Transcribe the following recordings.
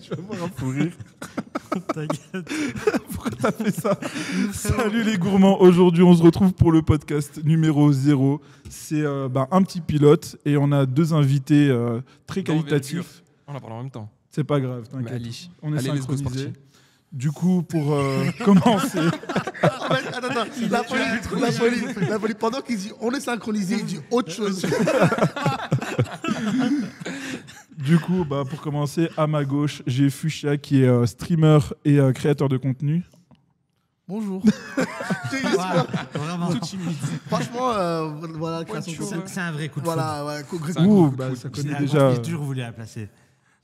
Tu vas voir un fou rire. T'inquiète. Pourquoi t'as fait ça? Salut les gourmands, aujourd'hui on se retrouve pour le podcast numéro 0. C'est un petit pilote et on a deux invités très qualitatifs. On en parle en même temps. C'est pas grave, t'inquiète. Ali. On est Allez, let's go, c'est synchronisés. parti. Du coup, pour commencer... Attends, la police, pendant qu'il dit on est synchronisé, il dit autre chose. Du coup, pour commencer, à ma gauche, j'ai Fuchsia qui est streamer et créateur de contenu. Bonjour. Vraiment. Tout timide. Franchement, voilà, création de C'est un vrai coup de foudre. Voilà, ouais, C'est un Ouh, coup de foot. ça connaît J'ai déjà. toujours voulu la placer.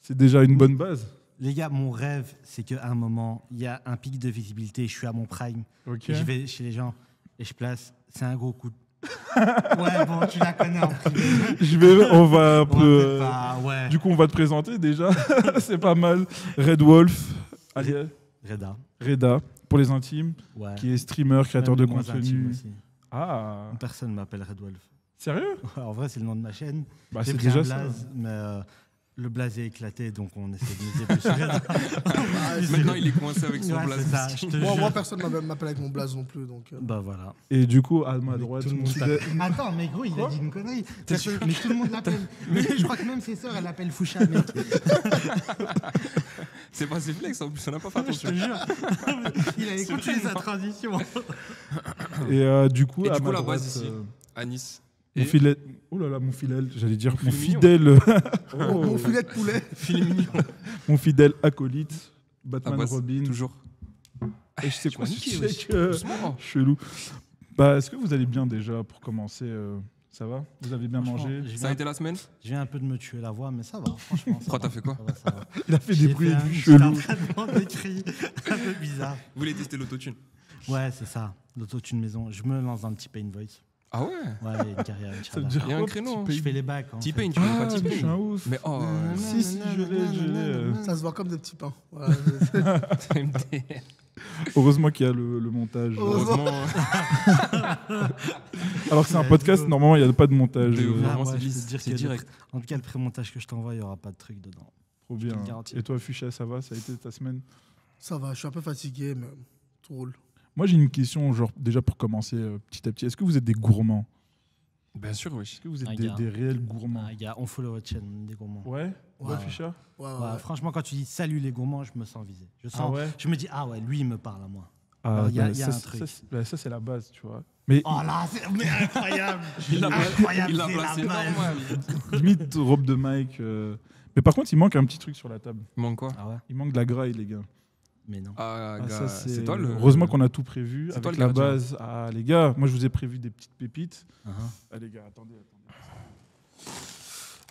C'est déjà une bonne base. Les gars, mon rêve, c'est qu'à un moment, il y a un pic de visibilité, je suis à mon prime, Ok. et je vais chez les gens et je place. C'est un gros coup de... Ouais, bon, tu la connais en privé. On va un peu. Ouais. Du coup, on va te présenter déjà. C'est pas mal. Red Wolf, alias Reda. Reda, pour les intimes, Ouais. qui est streamer, créateur de Même les moins intimes contenu. aussi. Ah, Personne m'appelle Red Wolf. sérieux? Ouais, en vrai, c'est le nom de ma chaîne. Bah, J'ai c'est pris déjà un ça. blaze, mais le blaze est éclaté, donc on essaie de miser plus sur Reda. Maintenant, il est coincé avec son Ouais, blason. c'est ça, je te Moi, jure. personne ne m'appelle avec mon blaze non plus. Donc, Bah voilà. Et du coup, à ma droite, Tout le mon monde fidèle- Attends, mais gros, il a dit une connerie. T'es sûr Mais tout le monde l'appelle. Mais je crois que même ses sœurs, elles l'appellent Foucha, mec. C'est pas ses flex en plus, on n'a pas fait Je te attention. jure. Il a écouté sa transition. Et du coup, Et à du coup, ma la droite, base ici, à Nice. mon Et fidèle. Oh là là, mon fidèle, j'allais dire mon filet mignon. fidèle. mon filet de poulet. filet mignon. Mon fidèle acolyte, À Batman base, Robin. toujours. Et je sais Tu quoi, m'as niqué, je wesh. sais que- Doucement. Chelou. Est-ce que vous allez bien déjà pour commencer ça va? Vous avez bien mangé? Ça a été la semaine? Je viens un peu de me tuer la voix, mais ça va, franchement. Pourquoi t'as fait quoi? Ça va. Il a fait des J'ai bruits fait un aigus petit chelous. entraînement de cris un peu bizarre. Vous voulez tester l'autotune? Ouais, c'est ça. L'autotune maison. Je me lance dans le T-Pain Voice. Ah ouais? Ouais, il y a une carrière, Ça veut Inch'Allah. dire Il y a un quoi, créneau, petit hein. pays? Je fais les bacs. en T-Pain, fait. tu veux pas Ah, je suis T-Pain? un ouf. Mais oh, Si, je l'ai. Ça se voit comme des petits pains. Voilà. MDR. Heureusement qu'il y a le montage. Heureusement. Alors que c'est un podcast, normalement, il n'y a pas de montage. De ouf. Ah, Vraiment, ouais, c'est je peux lisse, te dire c'est que direct. En tout cas, le pré-montage que je t'envoie, il n'y aura pas de truc dedans. Trop te bien. le garantis. Et toi, Fuchsia, ça va? Ça a été ta semaine? Ça va, je suis un peu fatigué, mais tout roule. Moi, j'ai une question, genre, déjà pour commencer petit à petit. Est-ce que vous êtes des gourmands? Bien sûr, wesh. Est-ce que vous êtes Ah, des, gars. des réels gourmands? Ah, gars, on follow votre chaîne, des gourmands. Ouais? Ouais. Fuchsia? Ouais, ouais, Ouais, ouais. franchement, quand tu dis salut les gourmands, je me sens visé. Ah ouais? Je me dis, ah ouais, lui, il me parle à moi. Ah, Alors, il y a un ça, truc. ça, c'est la base, tu vois. Mais Oh là, c'est mais incroyable! Il l'a Incroyable, il l'a c'est placé la base. normal. limite, robe de Mike. Mais par contre, il manque un petit truc sur la table. Il manque quoi? Ah ouais? Il manque de la graille, les gars. Mais non. Ah, Ah, gars, ça, c'est toi le. Heureusement qu'on a tout prévu c'est toi avec le la gardien. base. Ah, les gars, moi, je vous ai prévu des petites pépites. Uh-huh. Ah, les gars, attendez.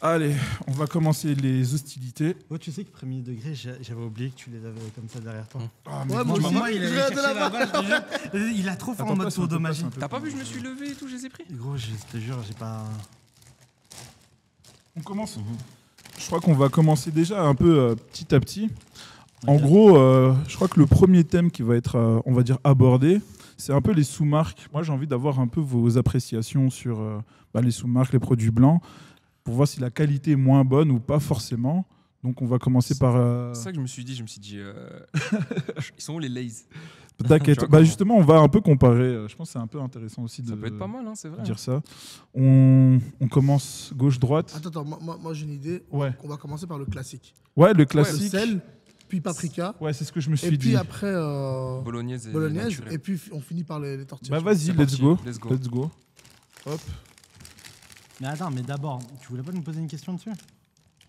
Allez, on va commencer les hostilités. Oh, tu sais que premier degré, j'avais oublié que tu les avais comme ça derrière toi. Ah, Ouais, moi aussi. Moi, il Je allait regarde chercher de la là-bas. balle, je te jure. Il a trop fait en Attends, mode passe tour un de peu, magie. passe un peu. T'as pas vu, je me suis levé et tout, je les ai pris. Gros, je te jure, j'ai pas. On commence. Je crois qu'on va commencer déjà un peu petit à petit. En Ok. gros, je crois que le premier thème qui va être, on va dire, abordé, c'est un peu les sous-marques. Moi, j'ai envie d'avoir un peu vos appréciations sur les sous-marques, les produits blancs, pour voir si la qualité est moins bonne ou pas forcément. Donc, on va commencer par... C'est ça que je me suis dit, ils sont où les Lays? T'inquiète. Tu vois comment- Justement, on va un peu comparer. Je pense que c'est un peu intéressant aussi Ça de peut être pas mal, hein, c'est vrai. dire ça. On commence gauche-droite. Attends, moi j'ai une idée. Ouais. On va commencer par le classique. Ouais, le Le classique. sel, puis paprika, Ouais, c'est ce que je me et suis puis dit. après Bolognaise et bolognaise, naturel. et puis on finit par les tortillas. Bah vas-y, C'est let's parti, go. let's go. Let's go. Hop. Mais attends, mais d'abord, tu voulais pas nous poser une question dessus?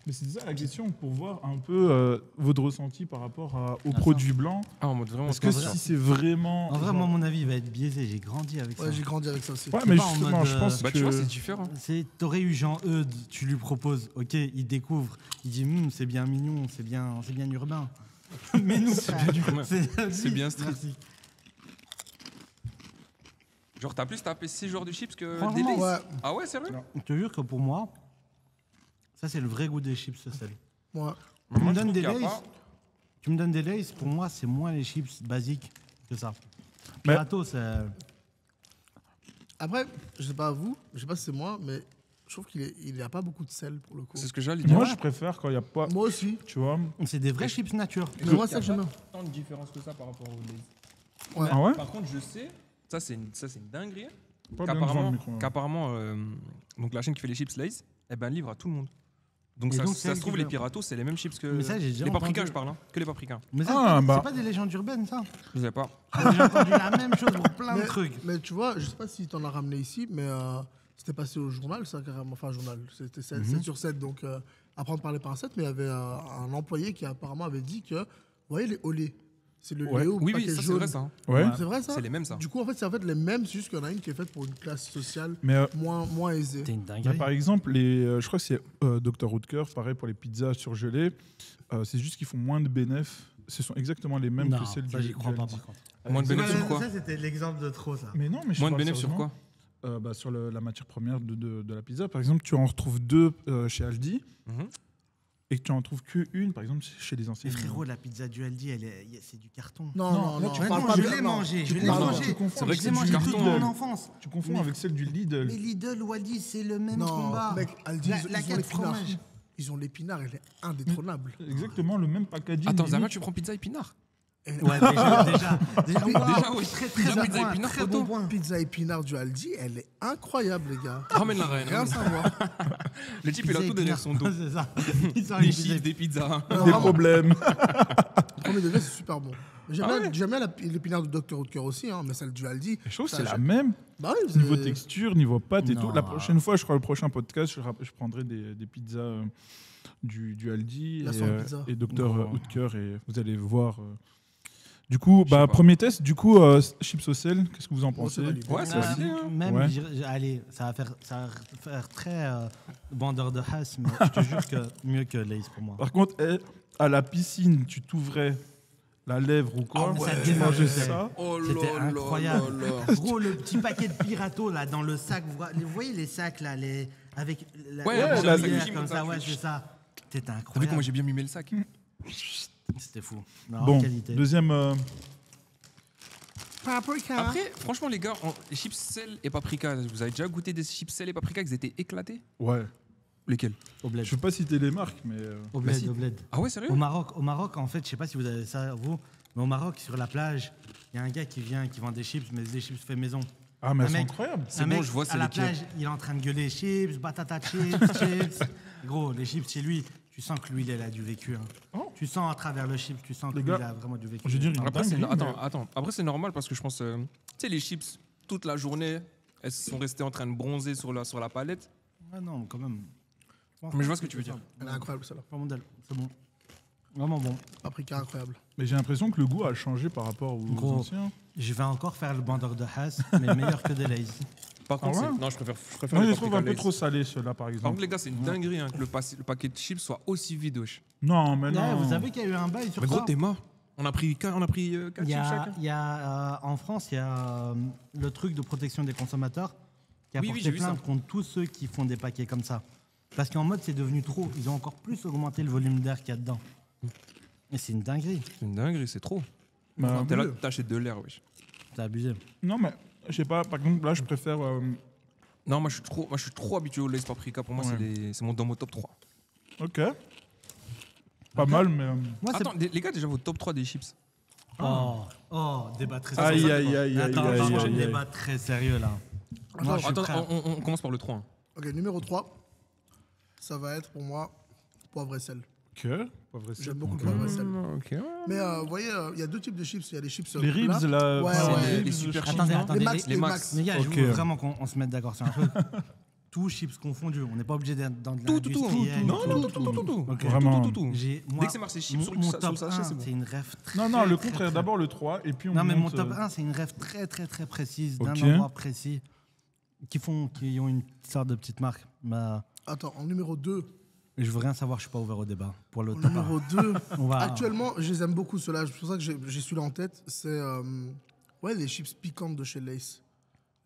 Mais c'est ça la question pour voir un peu votre ressenti par rapport aux Attends. produits blancs. Ah, en mode vraiment. Parce que attention. si c'est vraiment. En vrai, moi, mon avis, il va être biaisé. J'ai grandi avec ça. Ouais, j'ai grandi avec ça aussi. Ouais, c'est mais pas en justement, mode, je pense Bah, que. tu vois, c'est différent. T'aurais eu Jean Eudes, tu lui proposes, ok, il découvre, il dit c'est bien mignon, c'est bien urbain. Mais nous, bien urbain. c'est C'est bien street. Merci. Genre, t'as plus tapé 6 joueurs de chips que des Franchement, Lays? Ouais, Ah ouais, sérieux? Je te jure que pour moi, ça c'est le vrai goût des chips, ce sel. ouais. Tu Moi, me je donnes trouve des qu'il y a Lays, pas- tu me donnes des Lays, pour moi c'est moins les chips basiques que ça. Mais- Pirato, c'est. Après, je sais pas vous, je sais pas si c'est moi, mais trouve qu'il n'a pas beaucoup de sel pour le coup. C'est ce que j'allais dire. Moi, je préfère quand il n'y a pas. Moi aussi. Tu vois. C'est des vrais chips nature. Mais moi, c'est ça que j'aime bien. Tant de différence que ça par rapport aux Lay's. Ouais. Ah ouais. Par contre, je sais, ça c'est une dinguerie. Pas bien devant le micro, hein. Qu'apparemment, donc la chaîne qui fait les chips Lay's, eh ben, livre à tout le monde. Donc Et ça, donc, ça c'est elle se trouve, qui les veut. piratos, c'est les mêmes chips que. Mais ça, j'ai déjà les paprikas, entendu. je parle, hein. Que les paprikas. Mais ça, Ah, c'est bah. pas des légendes urbaines, ça. Je sais pas. J'ai entendu la même chose pour plein de trucs. Mais tu vois, je sais pas si tu en as ramené ici, mais c'était passé au journal, ça, carrément. Enfin, journal. C'était 7 sur 7, donc à prendre par les pincettes. Mais il y avait un employé qui apparemment avait dit que, vous voyez, les olés, c'est le Ouais. Léo Oui, paquet oui, ça c'est jaune. vrai ça. hein. Ouais. C'est vrai, ça C'est les mêmes ça. Du coup, en fait, c'est les mêmes, c'est juste qu'il y en a une qui est faite pour une classe sociale Mais moins aisée. T'es une mais dinguerie. par exemple, je crois que c'est Dr. Oetker, pareil pour les pizzas surgelées. C'est juste qu'ils font moins de bénéfices. Ce sont exactement les mêmes Non, que celles ça, du j'y crois du pas, Aldi. par contre. Moins de bénéfices sur quoi Ça, c'était l'exemple de trop, ça. Mais non, mais je Moins de parle bénéfices sur sérieusement. quoi Sur la matière première de la pizza. Par exemple, tu en retrouves 2 chez Aldi Mhm. et que tu en trouves qu'une, par exemple, chez les Mais anciens. frérot, la pizza du Aldi, c'est du carton. Non, là, tu on parles parle je pas l'ai de- mangé, non, je tu l'ai parles- mangé. tu confonds C'est vrai Je que l'ai c'est mangé du toute carton. mon enfance. Tu confonds Mais- avec celle du Lidl. Mais Lidl ou Aldi, c'est le même Non, combat. mec, Aldi, La ils ont carte l'épinard. fromage. Ils ont l'épinard, elle est indétrônable. Exactement le même packaging. Attends, limite. Zama, tu prends pizza épinard Ouais, déjà. Déjà, oui. Très, Déjà, bon pizza point, épinard, très photo. bon point. Pizza épinard du Aldi, elle est incroyable, les gars. Ramène la reine. Rien à savoir. Le type, il a Pizza tout derrière épinard. son dos. C'est ça. Il sort Des une pizza chiffres, des pizzas. Des problèmes. Premier degré, c'est super bon. J'aime Ah bien, ouais j'aime bien l'épinard du Dr. Oetker aussi, hein, mais celle du Aldi. Je trouve que ça, c'est la même. Bah oui, c'est- Niveau texture, niveau pâte et Non. tout. La prochaine fois, je crois, le prochain podcast, je prendrai des pizzas du Aldi La sauce pizza. et Dr. Oh. Oetker et vous allez voir. Du coup, Je sais pas. premier test. Du coup, chips au sel, qu'est-ce que vous en Bon, c'est pensez? validé. Ouais, c'est validé. hein. Même, Ouais. allez, ça va faire très bandeur de Haas, mais je te jure que mieux que Lays pour moi. Par contre, à la piscine, tu t'ouvrais la lèvre ou quoi? Ah, mais ça tu démarre, mangeais je sais. ça. Oh C'était incroyable. Gros, le petit paquet de Pirato là dans le sac, vous voyez les sacs là, avec la Ouais, la la bandoulière sacoche, comme ça, comme ouais, ça. c'est ça. C'était T'as vu incroyable. comment j'ai bien mimé le sac C'était fou. Non, Bon, qualité. deuxième. Paprika. Après, franchement, les gars, les chips sel et paprika, vous avez déjà goûté des chips sel et paprika qui étaient éclatés Ouais. Lesquels Au bled. Je veux pas citer les marques, mais. Au bled, si. au bled. Ah ouais, sérieux Au Maroc, en fait, je sais pas si vous avez ça vous, mais au Maroc, sur la plage, il y a un gars qui vend des chips, mais des chips fait maison. Ah, mais Un elles sont mec- incroyables. C'est Un bon, mec, je vois, c'est à la lesquels. plage, il est en train de gueuler chips, batata chips, chips. Gros, les chips, c'est lui. Tu sens que lui, il a du vécu. Hein. Oh. Tu sens à travers le chip, tu sens que Les lui, gars, il a vraiment du vécu. je veux dire, une Après, c'est dinguerie, mais- attends. Après, c'est normal parce que je pense, tu sais, les chips, toute la journée, elles sont restées en train de bronzer sur la palette. Ah non, quand même. Mais je vois ce que tu veux dire. Elle est incroyable, celle-là. Pas modèle, c'est bon. Vraiment bon. Paprika, incroyable. Mais j'ai l'impression que le goût a changé par rapport aux Gros. anciens. Je vais encore faire le bandeur de Haas, mais meilleur que des Lays. Par contre, ouais non, je préfère Moi, je les les trouve paprika un peu Lay's. trop salés, ceux-là, par Par exemple. contre, les gars, c'est une dinguerie hein, que le paquet de chips soit aussi vide, wesh. Non, mais Ouais, non. vous savez qu'il y a eu un bail sur Mais ça. gros, t'es mort. On a pris 4 Il y chips a, chacun. il y a, en France, il y a le truc de protection des consommateurs qui a Oui, oui, porté j'ai vu plainte ça. contre tous ceux qui font des paquets comme ça. Parce qu'en mode, c'est devenu trop. Ils ont encore plus augmenté le volume d'air qu'il y a dedans. Et c'est une dinguerie. C'est une dinguerie, c'est trop. Bah, T'es là, t'achètes de l'air, wesh. C'est abusé. non, mais je sais pas. Par exemple, là, je préfère. Non, moi, je suis trop habitué au Lay's paprika. Pour moi, Ouais. c'est dans mon top 3. Ok. Pas mal, mais. Moi, c'est. Attends, les gars, déjà, vos top 3 des chips. Oh, débat très Aïe, sérieux. aïe, aïe, aïe, Attends, aïe, attends, aïe, aïe. débat très sérieux là. Moi, je suis Attends, prêt. on commence par le 3. hein. Ok, numéro 3, ça va être pour moi poivre et sel. Ok. Pas vrai, c'est- J'aime beaucoup le poivre et sel. Ok. Mais vous voyez, il y a deux types de chips. Il y a les chips Les ribs, plats. là. Ouais, enfin, ouais. Les super je- chips, Attendez, non attendez. Les max, les les max. max. Les gars, je Ok. veux vraiment qu'on se mette d'accord sur un truc. Tout chips confondus. On n'est pas obligé d'être dans de l'industriel. Non, non, tout. Ok. Vraiment. Tout. J'ai- Dès moi, que c'est marqué chips sur mon le top sachet, 1, c'est bon. c'est une rêve très... Non, non, le très, contraire. très- D'abord le 3, et puis on Non, mais mon monte, top 1, c'est une rêve très, très, très précise, d'un Ok. endroit précis, qui ont une sorte de petite marque. Bah, Attends, en numéro 2. je veux rien savoir, je suis pas ouvert au débat. Pour le En top 1. numéro 2. On va... Actuellement, je les aime beaucoup, ceux-là. C'est pour ça que j'ai celui-là en tête. C'est les chips piquantes de chez Lay's.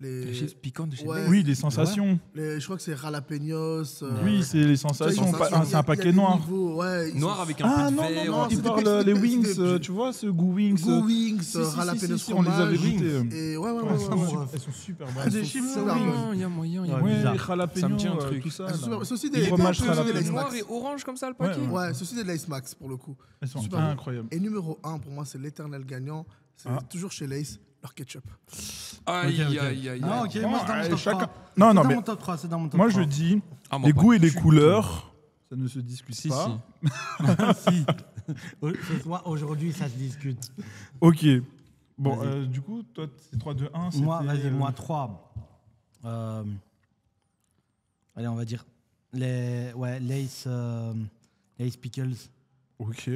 Les chips piquants de chez Ouais. Lay's. Oui, les sensations. Je crois que c'est jalapenos. Oui, c'est les sensations. Tu vois, C'est un paquet noir. Noir avec un Ah peu de non, vert. non, non, c'est il des parle petits- les des petits wings, vibes. tu vois, ce goût wings. Go Wings, Si, jalapenos si, on les avait fromage. goûtés. Et ouais. Elles sont super bonnes. Ah, des chips, c'est marrant. Il y a moyen, il y a Ouais, moyen. les jalapenos, Ça me dit un truc. tout ça. Ah, c'est super. là. C'est aussi Les des fromages c'est aussi des jalapeno. Lays Noir Max. et orange comme ça, le paquet. Ouais. Ouais, c'est aussi des Lays Max pour le coup. Elles sont Super bon. incroyables. Et numéro 1, pour moi, c'est l'éternel gagnant. C'est toujours chez Lays, leur ketchup. Aïe, Ok, ok. aïe, aïe. Ah, ok, moi, c'est dans mon top chacun- 3. Non, non, C'est dans mais mon top 3, c'est dans mon top moi 3. je dis, Ah, moi, les pas goûts et du les tout. couleurs, ça ne se discute Si, pas. si. Si. Aujourd'hui, ça se discute. Ok. Bon, Vas-y. du coup, toi, c'est 3, 2, 1. Moi, vas-y, moi 3. Allez, on va dire Lays Pickles. Ok.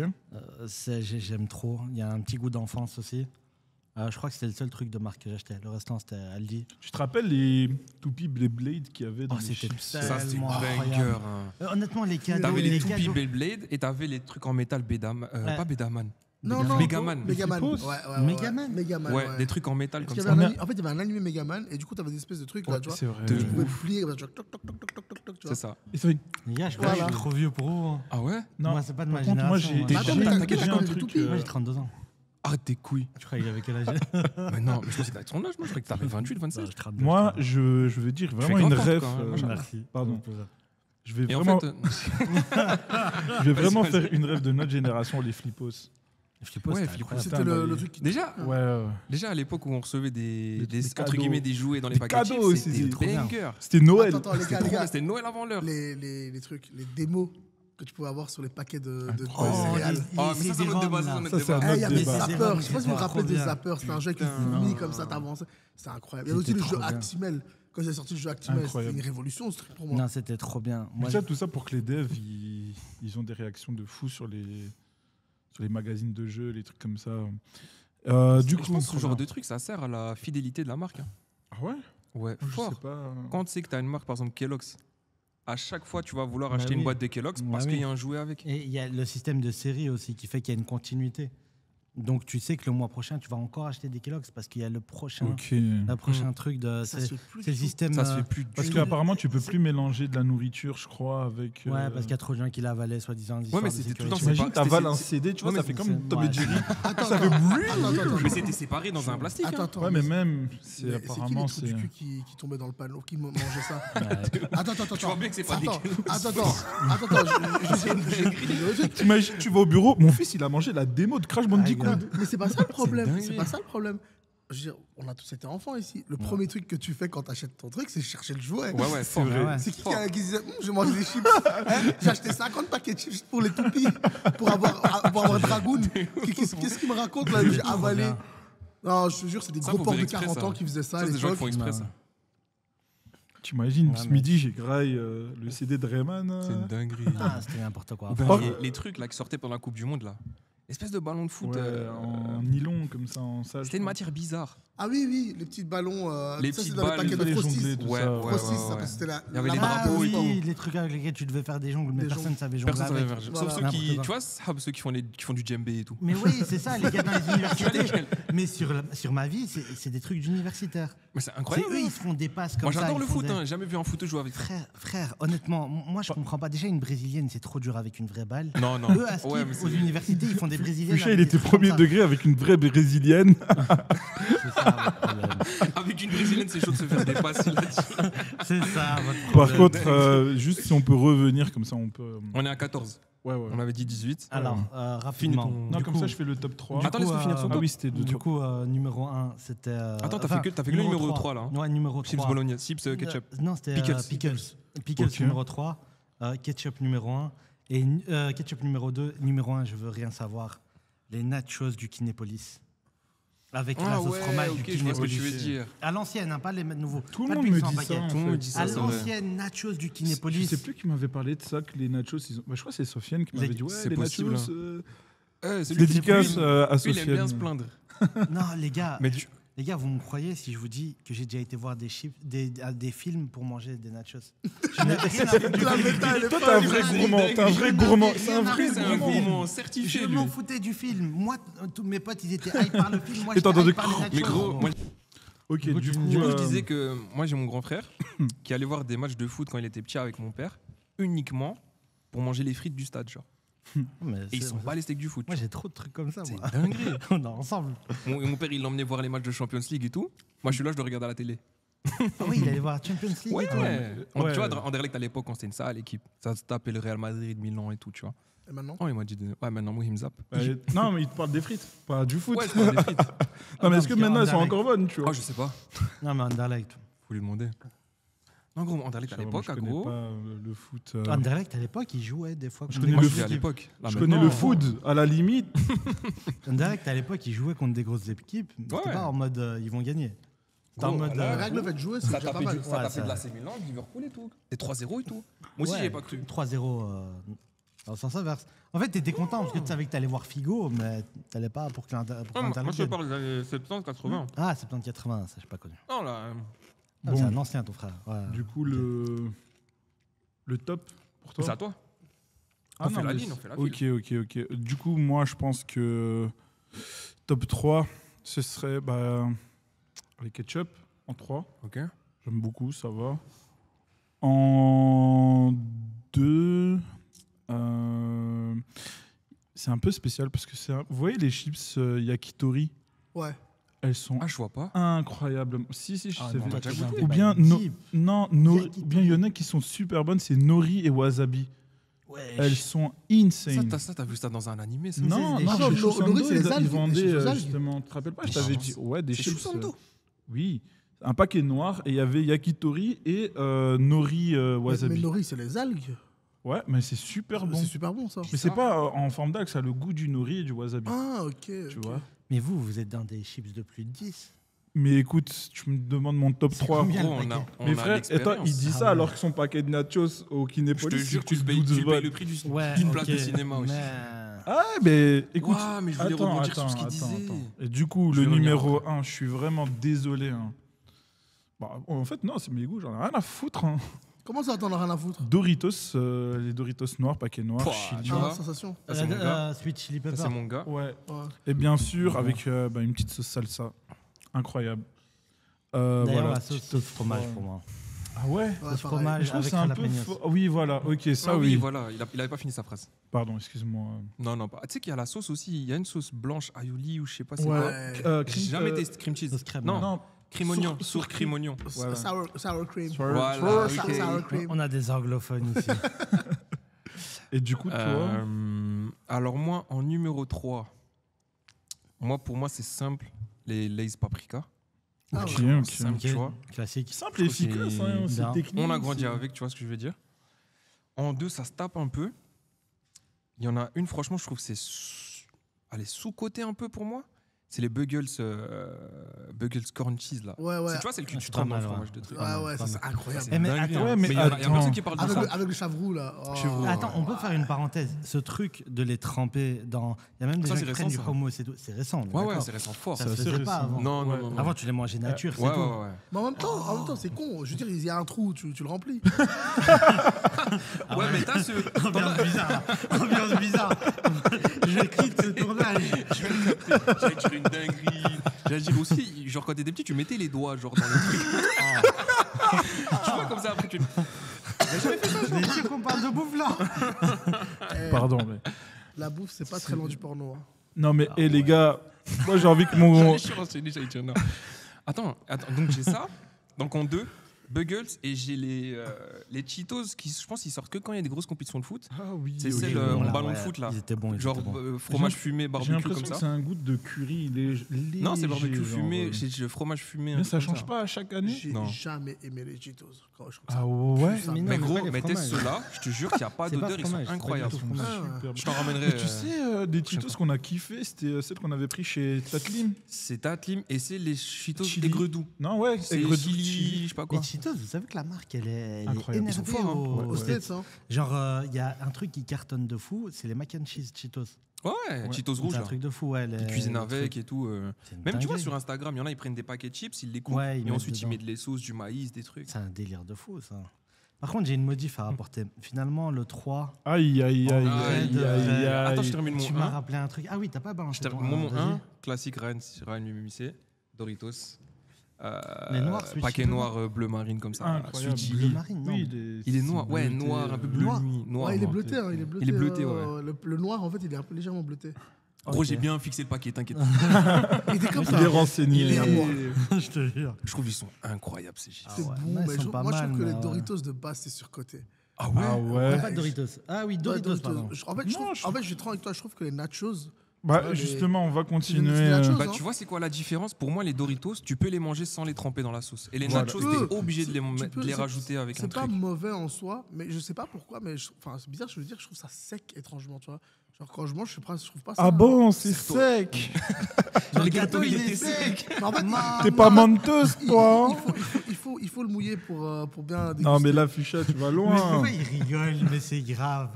J'aime trop. Il y a un petit goût d'enfance aussi. Je crois que c'était le seul truc de marque que j'achetais. Le restant, c'était Aldi. Tu te rappelles les toupies Blade qu'il y avait dans Oh, les c'était chips Ça, c'est tellement banger. incroyable. hein. Honnêtement, les cadeaux. T'avais les toupies cadeaux. Beyblade et t'avais les trucs en métal Bedaman. Ouais. Pas Bedaman. Non, non. Megaman. Megaman. Flippos. Megaman. Megaman. Ouais, des trucs en métal Parce comme qu'il y ça. avait en fait, il y avait un animé Megaman et du coup, tu avais des espèces de trucs là, tu vois. C'est vrai. De Tu pouvais ouf. plier, comme ça, tu vois, toc, toc, toc, toc, toc, toc, toc, tu vois. C'est ça. Et ça fait- Les gars, je crois que je Voilà. suis trop vieux pour vous. hein. Ah ouais? Non, Moi, c'est pas de ma par contre, moi, génération. j'ai moi. Mais attends, mais j'ai t'as un connu des truc. toupies. Moi, j'ai 32 ans. Arrête tes couilles. Tu crois qu'il avait quel âge Mais non, mais je pensais que t'avais ton âge. Moi, je croyais que t'avais 28, 27. Moi, je veux dire fais vraiment une grave ref. n'importe quoi, hein, moi, Merci. Pardon. Je vais Et en vraiment, fait, je vais vraiment vas-y. faire une rêve de notre génération, les flippos. Flippos, Ouais, c'était Flippos. incroyable. C'était Putain, le bah, truc qui. déjà, Ouais. à l'époque où on recevait des Des entre cadeaux. guillemets des jouets dans les Des paquets, cadeaux aussi, c'était trop bien. banger. C'était Noël. Attends, les gars, C'était Noël avant l'heure. les trucs, les démos que tu pouvais avoir sur les paquets de Oh, céréales. Ah, mais ça, c'est notre débat. Ça, c'est notre Ça, c'est un débat. Eh, il y avait débat. Zapper, je sais pas si vous vous C'était rappelez trop des bien. Zapper, c'était un jeu qui Putain. vomit comme ça, t'avançais. C'était incroyable. Il y avait aussi C'était le jeu trop bien. Actimel. Quand j'ai sorti le jeu Actimel, c'était Incroyable. une révolution ce truc pour moi. Non, c'était trop bien. Moi, Mais ça, tout ça pour que les devs, ils ont des réactions de fou sur les magazines de jeux, les trucs comme ça. Du coup, Je pense que ce trop genre bien. de truc, ça sert à la fidélité de la marque. hein. Ah ouais. Ouais, Je fort. sais pas. Quand tu sais que tu as une marque, par exemple Kellogg's, à chaque fois, tu vas vouloir Bah acheter oui. une boîte de Kellogg's parce Bah qu'il oui. y a un jouet avec. Et il y a le système de série aussi qui fait qu'il y a une continuité. Donc tu sais que le mois prochain, tu vas encore acheter des Kellogg's parce qu'il y a le prochain, Ok. le prochain Mm. truc de. Ça C'est se fait plus c'est le du tout. système. Ça se fait plus Parce du qu'apparemment, tu peux plus mélanger de la nourriture, je crois, avec. Ouais, parce qu'il y a trop de gens qui l'avalaient, soi-disant. des histoires mais de c'était tout le sécurité. temps, c'est T'imagines, pas- t'avales c'était- un CD, tu vois, Ouais, ça mais fait c'est- comme Tom ouais. et Jerry. Attends, Ça fait attends. Mais c'était séparé dans un plastique. hein. Attends, Ouais, mais même, c'est mais c'est qui apparemment, les trous c'est. du cul qui tombaient dans le panneau, qui mangeaient ça Ouais. Attends. Tu vois bien que c'est pas des Attends, Kellogg's. attends. T'imagines, tu vas au bureau, mon fils, il a mangé la démo de Crash Bandicoot. Mais c'est pas ça le problème. dingue. C'est pas ça le problème. Je veux dire, on a tous été enfants ici. Le premier truc que tu fais quand t'achètes ton truc, c'est chercher le jouet. Ouais, fort. vrai. Ouais. C'est qui qui disait je mange des chips J'ai acheté 50 paquets de chips pour les toupies, pour avoir Dragoon. Qu'est-ce qu'il me raconte là J'ai avalé. bien. Non, je te jure, c'est des Ça, gros faut porcs faire de exprès, 40 ça. ans qui faisaient ça à Ça, c'est des gens qui l'époque. font exprès ça. T'imagines, Ouais, ce mais- midi, j'ai graille le CD de Rayman. C'est une dinguerie. Ah, c'était n'importe quoi. Ou bien Oh. les trucs là qui sortaient pendant la Coupe du Monde là. Espèce de ballon de foot. Ouais, en nylon, comme ça, en salle. C'était une matière bizarre. Ah oui, les petits ballons. Les ça, c'est petites dans les balles, paquets il de fallait Frosties. jongler, tout Ouais, ça. ouais. Frosties, ça, parce que c'était la. Il y avait les la Ah drapeaux et oui, les trucs avec lesquels tu devais faire des jongles, mais Des personne ne savait jongler Personne savait avec. faire. Voilà. Sauf ceux qui, N'importe tu vois, ceux qui font du djembé et tout. Mais oui, c'est ça, les gars dans les universités. lesquels Mais sur ma vie, c'est des trucs d'universitaires. Mais c'est C'est incroyable. eux, ils se font des passes comme Moi ça. j'adore ils le font foot, des- hein. J'ai jamais vu un foot jouer avec ça. Frère, honnêtement, moi je comprends pas. Déjà, une brésilienne, c'est trop dur avec une vraie balle. Non, non. Eux, à ski, Ouais, mais aux c'est- universités, ils font des brésiliennes. Fuchsia, il avec des était trucs comme premier ça. degré avec une vraie brésilienne. C'est ça, votre problème. Avec une brésilienne, c'est chaud de se faire des passes. il a dit. C'est ça, votre Par problème. contre, juste si on peut revenir, comme ça, on peut. On est à 14. Ouais. On avait dit 18. Alors, rapidement. Finis ton- Non, Du comme coup- ça, je fais le top 3. Attends, laisse-le finir son Ah top. oui, c'était deux Du top. coup, numéro 1, c'était. Attends, t'as fait que le numéro 3 là. hein. Ouais, numéro 3. Chips bolognaise, chips ketchup. Non, c'était Pickles. Pickles Ok. numéro 3, ketchup numéro 1. Et ketchup numéro 2, numéro 1, je veux rien savoir. Les nachos du Kinépolis. Avec la Ah sauce ouais, fromage ok, du je vois ce que tu Kinépolis. veux dire. À l'ancienne, hein, pas les nouveaux. Tout le Pas monde depuis me qu'ils sont dit en ça. paquet. en Tout le monde fait. dit ça, À c'est vrai. l'ancienne, nachos du Je Kinépolis. sais plus qui m'avait parlé de ça, que les nachos, ils ont. Bah, je crois que c'est Sofiane qui m'avait C'est- dit ouais, c'est les possible, nachos. C'est lui qui- Dédicace lui, à lui, il aime bien se Sofiane. plaindre. Non, les gars, Mais tu- les gars, vous me croyez si je vous dis que j'ai déjà été voir des films pour manger des nachos. Je n'ai rien à foutre du La film. méta, elle est Toi, pas t'es un allée. vrai gourmand. T'es un vrai gourmand. C'est un Rien à vrai foutre, c'est un gourmand. gourmand Je certifié lui. m'en foutais du film. Moi, tous mes potes, ils étaient hype par le film. Moi, Attends, j'étais hype attends, par les nachos. Mais gros, moi, Ok, Du coup, du tu- coup, Du coup, je disais que moi, j'ai mon grand frère qui allait voir des matchs de foot quand il était petit avec mon père, uniquement pour manger les frites du stade, genre. Mais Et ils c'est- sont pas les steaks du foot. Moi, j'ai trop de trucs comme ça, C'est moi. dinguerie. On est ensemble. Mon père, il l'emmenait voir les matchs de Champions League et tout. Moi, je suis là, je le regarde à la télé. Ah oui, il allait voir Champions League et tout. Ouais. Tu vois, Anderlecht à l'époque, quand c'était une sale équipe, ça se tapait le Real Madrid, Milan et tout, tu vois. Et maintenant Oh, il m'a dit, ouais, maintenant, moi, il me zappe. non, mais il te parle des frites, pas du foot. Ouais, je parle des frites. non, mais est-ce que parce maintenant elles sont qu'Anderlecht- encore bonnes, tu vois Oh, je sais pas. Non, mais Anderlecht. Faut lui demander. Non, gros, Anderlecht à l'époque, je à connais gros. pas le foot. Anderlecht, à l'époque, il jouait des fois Je contre connais des Moi, le je grosses dis à équipes. l'époque. Là, Je maintenant, connais le foot, à la limite. Anderlecht, à l'époque, il jouait contre des grosses équipes. C'était Ouais. pas en mode ils vont gagner. C'était en Gros, mode. là, Rien que le fait de jouer, c'est Ça déjà pas tapait mal. du- ça Ouais, tapait ça- de l'AC Milan, de Liverpool et tout. Et 3-0 et tout. Moi aussi, ouais, j'avais pas cru. 3-0 dans le sens inverse. En fait, t'étais content parce que tu savais que t'allais voir Figo, mais t'allais pas pour que l'Interlecht. Moi, je te parle des années 70, 80. Ah, 70-80, ça, j'ai pas connu. Non, là. Ah, Bon. C'est un ancien, ton frère. Ouais. Du coup, le top pour toi C'est à toi. Ah On fait non, la mais ligne, on fait la Ok. Du coup, moi, je pense que top 3, ce serait les ketchup en 3. Ok. J'aime beaucoup, ça va. En 2, c'est un peu spécial parce que vous voyez les chips yakitori, Ouais. elles sont Ah, je vois pas. incroyables. Si, je Ah sais non, pas. t'as déjà putain, goûté t'es Ou pas bien, une no- type. non, nori, Yakitori. ou bien il y en a qui sont super bonnes, c'est nori et wasabi. Ouais. Elles sont insane. T'as vu ça dans un animé, ça Non, des non, chips. chez Chusando, Nori, c'est les ils algues, vendaient les chips aux algues. justement. Tu te rappelles pas, je Des t'avais chips. dit, ouais, des C'est chips. Chusando. Oui, un paquet noir et il y avait yakitori et nori Mais wasabi. nori, c'est les algues. Ouais, mais c'est super bon. C'est super bon, ça. Mais c'est pas en forme d'algue, ça a le goût du nori et du wasabi. Ah, ok. Tu vois. Mais vous êtes dans des chips de plus de 10. Mais écoute, tu me demandes mon top 3. combien Gros, le paquet Mes frères, et toi, il dit Ah ça ouais. alors que son paquet de nachos au Je Kinépolis, te jure que tu coûte payes 12 le balles. prix d'une Ouais, place de ok, cinéma aussi. mais- Ah, mais écoute. Ouah, mais je voulais rebondir sur ce qu'il disait. Et du coup, Je le vais revenir numéro après. 1, je suis vraiment désolé. Hein. En fait, non, c'est mes goûts, j'en ai rien à foutre. Hein. Comment ça, t'en as rien à foutre Doritos, les Doritos noirs, paquet noir, Pouah, chili. tu vois. Ah, sensation. Ça, c'est mon gars. Sweet Chili Ça, Pepper. c'est mon gars. Ouais. Ouais. Et bien sûr, avec une petite sauce salsa. Incroyable. D'ailleurs, voilà, la petit sauce top fromage 3. pour moi. Ah ouais Ouais, Sauce pareil. fromage Je trouve que avec c'est un peu jalapenos. fort. Oui, voilà, ok, ça Ah oui. voilà, il avait pas fini sa phrase. Pardon, excuse-moi. Non, non, pas. Tu sais qu'il y a la sauce aussi. Il y a une sauce blanche aioli ou je sais pas c'est Ouais. quoi. Cream- J'ai jamais testé cream cheese. Sauce crème, Non, ouais. Non, cream oignon, Sour- sour cream oignon. Voilà. Sour cream. Voilà, Sour, ok. sour cream. On a des anglophones ici. Et du coup, toi Alors moi, en numéro 3, pour moi, c'est simple. Les Lay's Paprika. Ah, Ok, ouais. ok. Simple, tu vois. Classique. Simple et Je trouve efficace, c'est hein, c'est bien. technique. On a grandi c'est- avec, tu vois ce que je veux dire. En 2, ça se tape un peu. Il y en a une, franchement, je trouve que c'est sous-côté un peu pour moi. C'est les Buggles corn cheese là. Ouais, ouais. Tu vois, celle que Ah, tu c'est trempes pas dans le mal, fromage ouais. de truc. Ah ouais, ça, c'est C'est incroyable. Eh, mais dingue, attends, hein. mais il y a attends. personne qui parle de ça. Avec le chavroux, là. Oh. Chevroux. Attends, on peut faire une parenthèse. Ce truc de les tremper dans. Il y a même des Ça, gens c'est qui prennent du récent, ça. hummus et tout. C'est récent. on est Ouais, ouais, d'accord. c'est récent fort. Ça C'est se assez faisait pas récent. avant. Non, Ouais. non, non. Avant, tu les mangeais nature, c'est Ouais, tout. ouais, ouais. Mais en même temps, c'est con. Je veux dire, il y a un trou, tu le remplis. Ouais, mais t'as ce. Ambiance bizarre. Ambiance bizarre. Je quitte ce tournage. J'allais dire une dinguerie. J'allais dire aussi, genre quand t'étais petit, tu mettais les doigts genre dans le truc. Tu vois comme ça après tu. Mais tu qu'on parle de bouffe là. Pardon, mais. La bouffe, c'est pas très loin du porno. Hein. Non, mais les gars, moi j'ai envie que mon. J'allais enchaîner, j'allais dire non. Attends, donc j'ai ça. Donc en 2, Buggles et j'ai les Cheetos qui, je pense, ils sortent que quand il y a des grosses compétitions de foot. Ah oui, C'est ok. celle Bon, en là, ballon de ouais, foot là. Ils étaient bons. Genre Ils étaient bons. fromage fumé, J'ai barbecue l'impression comme que ça. c'est un goût de curry léger. Non, c'est barbecue genre, fumé, c'est fromage fumé. un Mais truc ça comme change pas à chaque année J'ai Non. jamais aimé les Cheetos. Quand je trouve Ah ça ouais pue, ça. Mais non, Mais c'est gros, pas les mais teste fromages. ceux-là, je te jure qu'il n'y a pas C'est pas d'odeur, ils sont fromage, c'est pas incroyables. du tout Ils sont fromage. super Je t'en ramènerai. Mais tu sais, des Cheetos qu'on a kiffé, c'était celle qu'on avait pris chez Tatlim. C'est Tatlim et c'est les Cheetos Chili. aigre doux. Non, ouais, C'est aigre doux, chili, je sais pas quoi. Les Cheetos, vous savez que la marque, elle est Incroyable. énervée Ils sont forts, hein. Aux States, hein. Genre, il y a un truc qui cartonne de fou, c'est les mac and cheese Cheetos. Ouais, Cheetos rouges C'est un là. truc de fou, ouais. Ils cuisinent avec et tout. C'est une Même tu vois dinguerie. sur Instagram, il y en a, ils prennent des paquets de chips, ils les coupent Ouais, ils et mettent ensuite ils dedans. mettent les sauces, du maïs, des trucs. C'est un délire de fou, ça. Par contre, j'ai une modif à rapporter. Finalement, le 3, Aïe, aïe, aïe, En vrai, aïe, de aïe, vrai. aïe. Attends, je termine tu mon m'as 1. rappelé un truc. Ah oui, t'as pas balancé Je ton termine mon vas-y. 1, classique Ryan MMC, Doritos. Les noirs, Sweet paquet chili noir bleu marine comme ça. Incroyable. Sweet Bleu chili. marine, non. Oui, Il est noir, ouais, bleuté, noir, un peu bleu Noir. nuit. Noir, Ouais, il est noir. bleuté, hein, il est bleuté. Il est bleuté, ouais. Le noir, en fait, il est un peu légèrement bleuté. Gros, Ok. j'ai bien fixé le paquet, t'inquiète. Il était comme ça. Il est renseigné. Il est à moi. Je te jure. Je trouve qu'ils sont incroyables ces chips. C'est ouais. bon, Ouais, ils mais sont pas moi, je mal, trouve que mais les ouais. Doritos de base, c'est surcoté. Ah Ah ouais. Pas de Doritos. Ah oui, Doritos, pardon. En fait, Non, en fait, je suis trop avec toi. Je trouve que les nachos. Bah, Ouais, justement, on va C'est continuer. des nachos, Bah, hein. tu vois, c'est quoi la différence? Pour moi, les Doritos, tu peux les manger sans les tremper dans la sauce. Et les Voilà. nachos, Tu peux. t'es obligé de Tu les peux, c'est- rajouter avec un C'est pas truc. mauvais en soi, mais je sais pas pourquoi, mais enfin, c'est bizarre, je veux dire, je trouve ça sec étrangement, tu vois. Genre quand je mange, je trouve pas ça. Ah bon, c'est C'est sec. Le gâteau, il était sec. Mais en fait, T'es pas menteuse, toi. hein. il faut le mouiller pour bien déguster. Non, mais là, Fuchsia, tu vas Mais loin. pourquoi il rigole? Mais c'est grave.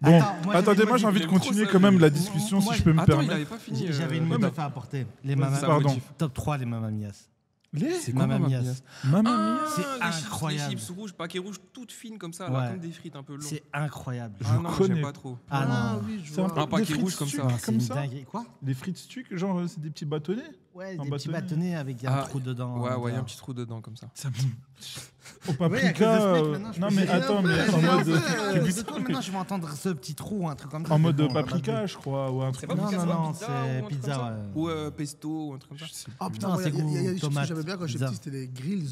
Bon, Attends, moi, attendez, j'avais moi une j'ai envie de il aime trop continuer ça, quand même lui. la discussion, Moi, si je peux me Attends, il permettre. avait pas fini. J'avais une meuf à apporter. Les Vas-y, mamas. ça Pardon. motive. Top 3, les mamamias. Les C'est quoi Mamma Mamma Mia. Mia? Mamma Ah, Mia. C'est les chips, incroyable. Les chips rouges, paquets rouges, toutes fines comme ça, là, Ouais. comme des frites un peu longues. C'est incroyable. Ah non, connais. j'aime pas trop. Ah non. oui, je C'est un vois. peu Un paquet des frites rouge comme ça. stuc, Non, c'est comme une ça. dinguerie. Quoi? Des frites stuc, genre c'est des petits bâtonnets. Ouais, Un des petits bâtonnet. bâtonnets avec un Ah, trou dedans. Ouais, ouais, il y a un petit trou dedans comme ça. Au Oui, à cause de paprika. ce mec, maintenant, je Non peux mais dire, attends, mais j'ai en rien mode, fait. De toi, maintenant, je vais entendre ce petit trou ou un truc comme ça. en mode Bon, paprika, je crois, ou un truc. C'est pas Non, pizza, non, c'est pas non, pizza c'est ou un truc comme pizza, ça ouais. Ou pesto ou un truc comme ça. Je sais Ah plus. putain, Non, moi, c'est il y a des goût chips que tomate, j'aimais bien quand j'étais pizza. petit, c'était les grills.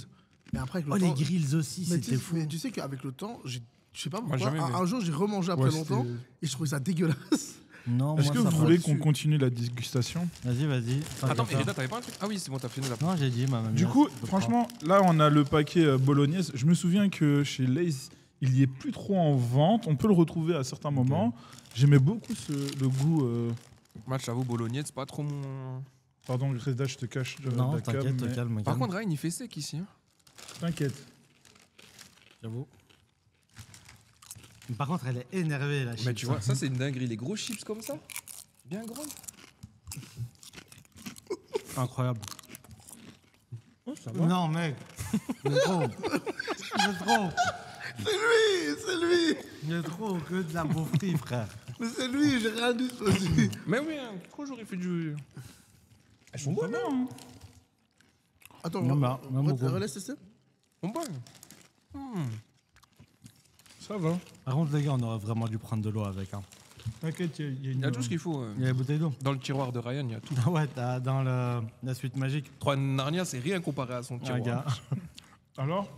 Mais après, avec le Oh, temps. les grills aussi, mais tu c'était sais- fou. mais tu sais qu'avec le temps, je sais pas Moi, pourquoi. jamais aimé. Un jour, j'ai remangé après Ouais, longtemps c'était- et je trouvais ça dégueulasse. Non, Est-ce moi, que ça vous va voulez dessus. qu'on continue la dégustation? Vas-y. Attends, mais Reda, t'avais pas un truc? Ah oui, c'est bon, t'as fini la. Non, j'ai dit, maman. Du coup, franchement, là, on a le paquet bolognaise. Je me souviens que chez Lay's, il y est plus trop en vente. On peut le retrouver à certains moments. J'aimais beaucoup le goût. Moi, j'avoue, bolognaise, c'est pas trop mon. Pardon, Reda, je te cache. Non, la cam, t'inquiète, mais- calme. Par contre, Ryan, il fait sec ici. Hein. T'inquiète. j'avoue. Par contre, elle est énervée, la Mais chips. tu vois, ça, c'est une dinguerie. Les gros chips comme ça, bien grandes. Incroyable. Oh, ça va. Non, mec. Il est trop. Il est trop. C'est lui Il est trop que de la boufferie, frère. Mais c'est lui, j'ai rien dit aussi. Mais oui, hein, trop j'aurais fait du. Elles sont Ça bonnes, va, hein. hein. Attends, Non, bah, non, beaucoup. relaisse tester. Elles sont bonnes. Ça va. Par contre, les gars, on aurait vraiment dû prendre de l'eau avec. Hein. T'inquiète, il y a une. Il y a tout ce qu'il faut. Il y a les bouteilles d'eau. Dans le tiroir de Ryan, il y a tout. Ouais, t'as dans la suite magique. 3 Narnia, c'est rien comparé à son Ah, tiroir. gars. Alors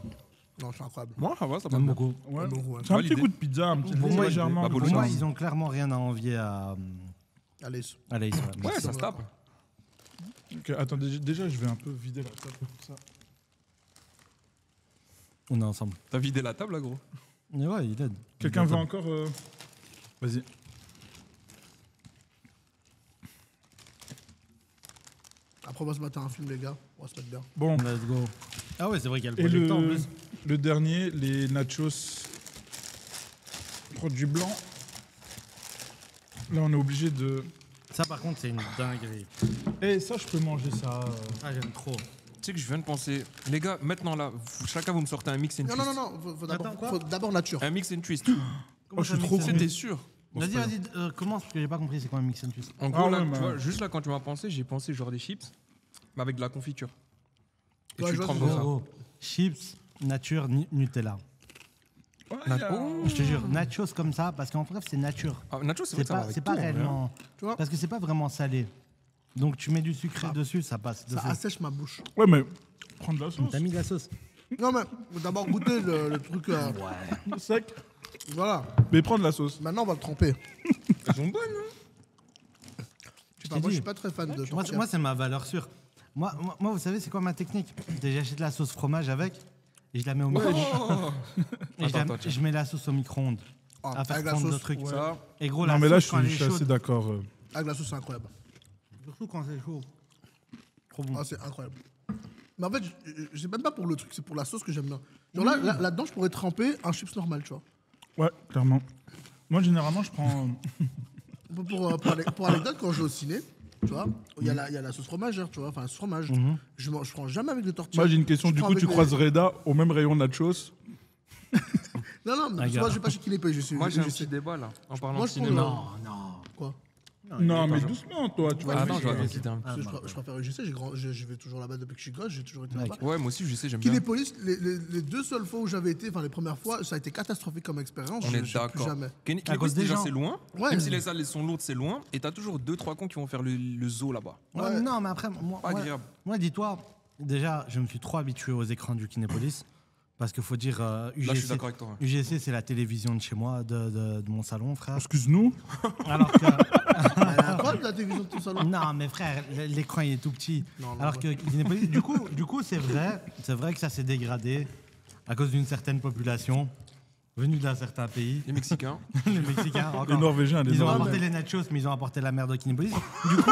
Non, c'est incroyable. Moi, ça va, ça va. J'aime bien. beaucoup. Ouais. Bon goût, hein. C'est un Validé. petit goût de pizza, un petit Pour goût moi, légèrement. bah, de pour Pour moi, pizza. ils ont clairement rien à envier à Allez. Lays. Ouais, ça se tape. Ok, attends, déjà, je vais un peu vider la table comme ça. On est ensemble. T'as vidé la table, là, gros. Mais ouais, il aide. Quelqu'un Il veut aide. encore Vas-y. Après, on va se mettre à un film, les gars. On va se mettre bien. Bon, Let's go. Ah ouais, c'est vrai qu'il y a le et projecteur en plus. le dernier, les nachos produits blancs. Là, on est obligé de. Ça, par contre, c'est une dinguerie. Eh, ça, je peux manger ça. Ah, j'aime trop. Tu sais que je viens de penser. Les gars, maintenant, là, chacun, vous me sortez un mix and Non, twist. non, non, non. Attends, quoi Faut d'abord nature. Un mix and twist. Oh, je suis trop con. C'était sûr. Vas-y, vas-y, commence, parce que j'ai pas compris c'est quoi un mix and twist. En gros, Ah là, ouais, tu mais- vois, juste là, quand tu m'as pensé, j'ai pensé genre des chips, mais avec de la confiture. Et Ouais, tu je le vois trempes ce dans ça. Gros, chips, nature, Nutella. Ouais, Nat- y a- Oh. Je te jure, nachos comme ça, parce qu'en bref, c'est nature. Ah, nacho, c'est vrai C'est que ça va pas, avec c'est pas tout, en vrai, hein. réellement. Tu vois Parce que c'est pas vraiment salé. Donc tu mets du sucré dessus, ça passe. Ça dessus. assèche ma bouche. Ouais, mais prendre de la sauce. T'as mis de la sauce. Non, mais faut d'abord goûter le truc. Sec. Voilà. Mais prendre la sauce. Maintenant, on va le tremper. Elles sont bonnes, hein. Je sais pas, moi, je suis pas très fan de Moi, tortilla. moi, c'est ma valeur sûre. Moi, vous savez, c'est quoi ma technique? J'achète la sauce fromage avec et je la mets au micro-ondes. Oh. Et Attends, tiens. je mets la sauce au micro-ondes. Ah, À faire avec la fondre le sauce. truc. Ça, Et gros, Non, la mais là, sauce, quand elle je est suis assez chaude. d'accord. Avec la sauce, c'est incroyable. Surtout quand c'est chaud. Trop bon. Ah, c'est incroyable. Mais en fait, c'est même pas pour le truc, c'est pour la sauce que j'aime bien. Genre là-dedans, je pourrais tremper un chips normal, tu vois. Ouais, clairement. Moi, généralement, je prends. Pour anecdote, quand je vais au ciné, tu vois, il y a la sauce fromagère, tu vois, enfin, la sauce fromage. Je prends jamais avec des tortillas. Moi, j'ai une question. Je Du prends coup, avec tu les- croises Reda au même rayon nachos. Non, non, parce que gars. moi, je vais pas chez qui les paye, je suis. moi, j'ai un je petit sais. débat là, en parlant Moi, de je prends cinéma. Non, non. Quoi Non, mais doucement, toi. Tu vois, Ah le non, film. j'aurais bien quitté un peu. Je préfère UGC, je vais toujours là-bas depuis que je suis gosse, j'ai toujours été Mec. là-bas. Ouais, moi aussi, je sais, j'aime bien. Kinépolis, les deux seules fois où j'avais été, enfin les premières fois, ça a été catastrophique comme expérience. On je est ne suis plus d'accord. jamais. À cause des déjà, gens. c'est loin. Ouais. Même si les salles sont lourdes, c'est loin. Et t'as toujours 2-3 cons qui vont faire le zoo là-bas. Ouais, Ouais. mais non, mais après, moi, Pas agréable. moi, dis-toi, déjà, je me suis trop habitué aux écrans du Kinépolis. Parce qu'il faut dire, Là, je suis UGC, d'accord avec toi. UGC, c'est la télévision de chez moi, de mon salon, frère. Excuse-nous. Alors que. Elle est incroyable la télévision de ton salon. Non, mais frère, l'écran il est tout petit. Non, non, Alors que Kinépolis, du coup, c'est vrai que ça s'est dégradé à cause d'une certaine population venue d'un certain pays. Les Mexicains. Les Mexicains, encore. Les Norvégiens, les Ils ont Norvégiens. apporté les nachos, mais ils ont apporté la merde au Kinépolis. Du coup.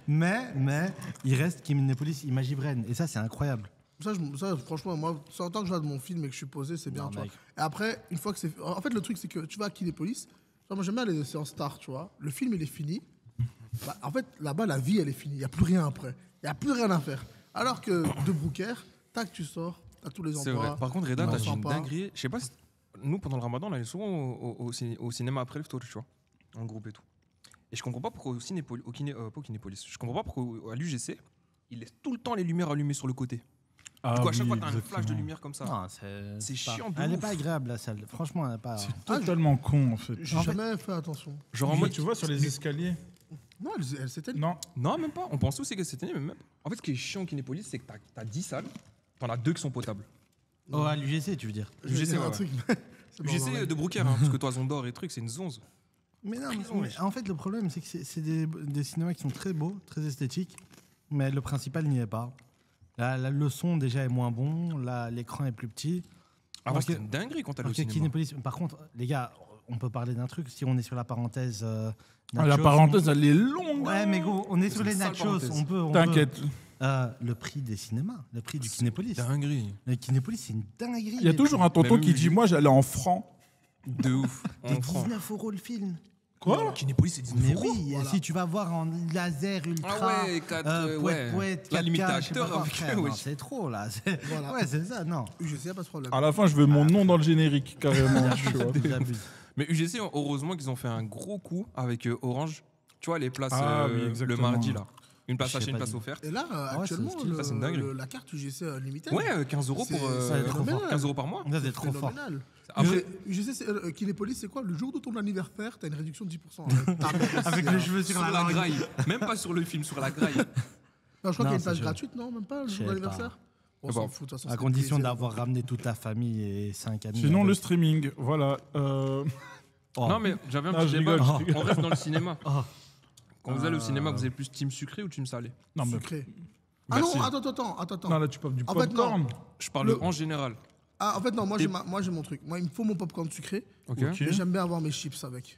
mais, il reste Kinépolis Imagibren. Et ça, c'est incroyable. Ça, franchement, moi, c'est en tant que je regarde mon film et que je suis posé, c'est bien. Non, Tu vois. mec. Et après, une fois que c'est. En fait, le truc, c'est que tu vas à Kinépolis. Moi, j'aime bien les séances stars, tu vois. Le film, il est fini. Bah, en fait, là-bas, la vie, elle est finie. Il n'y a plus rien après. Il n'y a plus rien à faire. Alors que de Brooker, tac, tu sors, t'as tous les C'est endroits. vrai. Par contre, Reda, Ouais, t'as dit une sympa. dinguerie. Je sais pas si. Nous, pendant le ramadan, on allait souvent au cinéma après le tour, tu vois. En groupe et tout. Et je comprends pas pourquoi pas au Kinépolis. Je comprends pas pourquoi à l'UGC, ils laissent tout le temps les lumières allumées sur le côté. Ah Du coup, à chaque oui, fois, t'as un flash de exactement. lumière comme ça. Non, C'est pas- chiant de Elle n'est ouf. pas agréable, la salle. Franchement, elle n'est pas. Totalement con, en fait. J'ai En fait- jamais fait attention. Genre en mode. Tu vois, sur les escaliers. Non, elle s'était. Non. Non, même pas. On pense aussi que c'était mais même. En fait, ce qui est chiant au Kinépolis, c'est que t'as 10 salles, t'en as 2 qui sont potables. Oh, à l'UGC, tu veux dire. Je vais UGC, dire un ouais. truc, mais c'est pas J'essaie normal. de Brooker, hein, parce que Toison d'Or et trucs, c'est une zonze. Mais non, Prison, mais en fait, le problème, c'est que c'est des cinémas qui sont très beaux, très esthétiques, mais le principal n'y est pas. Le son, déjà, est moins bon, l'écran est plus petit. Avant, Alors que- c'était une dinguerie quand t'allais au Alors que cinéma. Kinépolis, par contre, les gars, on peut parler d'un truc, si on est sur la parenthèse. Ah, la nachos, parenthèse, elle est longue. Ouais, mais go, on est sur C'est les une sale nachos, parenthèse. on peut. T'inquiète. Le prix des cinémas, le prix du Kinépolis. Dinguerie. Le Kinépolis, c'est une dinguerie. Il y a toujours un tonton Même qui dit lui. moi, j'allais en francs. De ouf. C'est En francs. 19 € le film. Quoi Kinépolis, c'est 19 Mais euros. oui, si tu vas voir en laser ultra, Ah ouais, poète, ouais. poète, La 4K, limite je sais pas acteur quoi, avec- frère, oui. non, c'est trop là. C'est- Voilà. Ouais, c'est ça, non. UGC, y a pas de problème. À la fin, je veux mon nom dans le générique, carrément. tu vois. J'abuse. Mais UGC, heureusement qu'ils ont fait un gros coup avec Orange. Tu vois, les places Ah oui, le exactement. mardi, là. Une place Je sais achetée, une pas place du tout. offerte. Et là, ouais, actuellement, c'est stylé. Ça, c'est une dinguerie. la carte UGC Limited. Ouais, 15 euros pour. C'est phénoménal. 15 euros par mois. Ça, c'est trop fort. Phénoménal. Après, UGC, Kinépolis, c'est quoi? Le jour de ton anniversaire, t'as une réduction de 10%. Avec le les cheveux sur sur la la langue. graille. Même pas sur le film, sur la graille. Non, je crois qu'il y a Non, une c'est plage sûr. gratuite, non? Même pas le Je jour sais d'anniversaire? On Ah s'en bon. fout, de toute façon. À c'est condition plaisir. d'avoir ramené toute ta famille et 5 amis. Sinon, le avec. streaming, voilà. Oh. Non, mais j'avais un Non, petit je débat. rigole, je rigole. On reste dans le cinéma. Oh. Quand vous allez au cinéma, vous avez plus team sucré ou team salé? Non, mais... Sucré. Ah non, Merci. attends. non, là, tu parles du En fait, popcorn. Je parle Le- en général. Ah, en fait, non, moi j'ai mon truc. Moi, il me faut mon popcorn sucré. Ok. Ok. Mais j'aime bien avoir mes chips avec.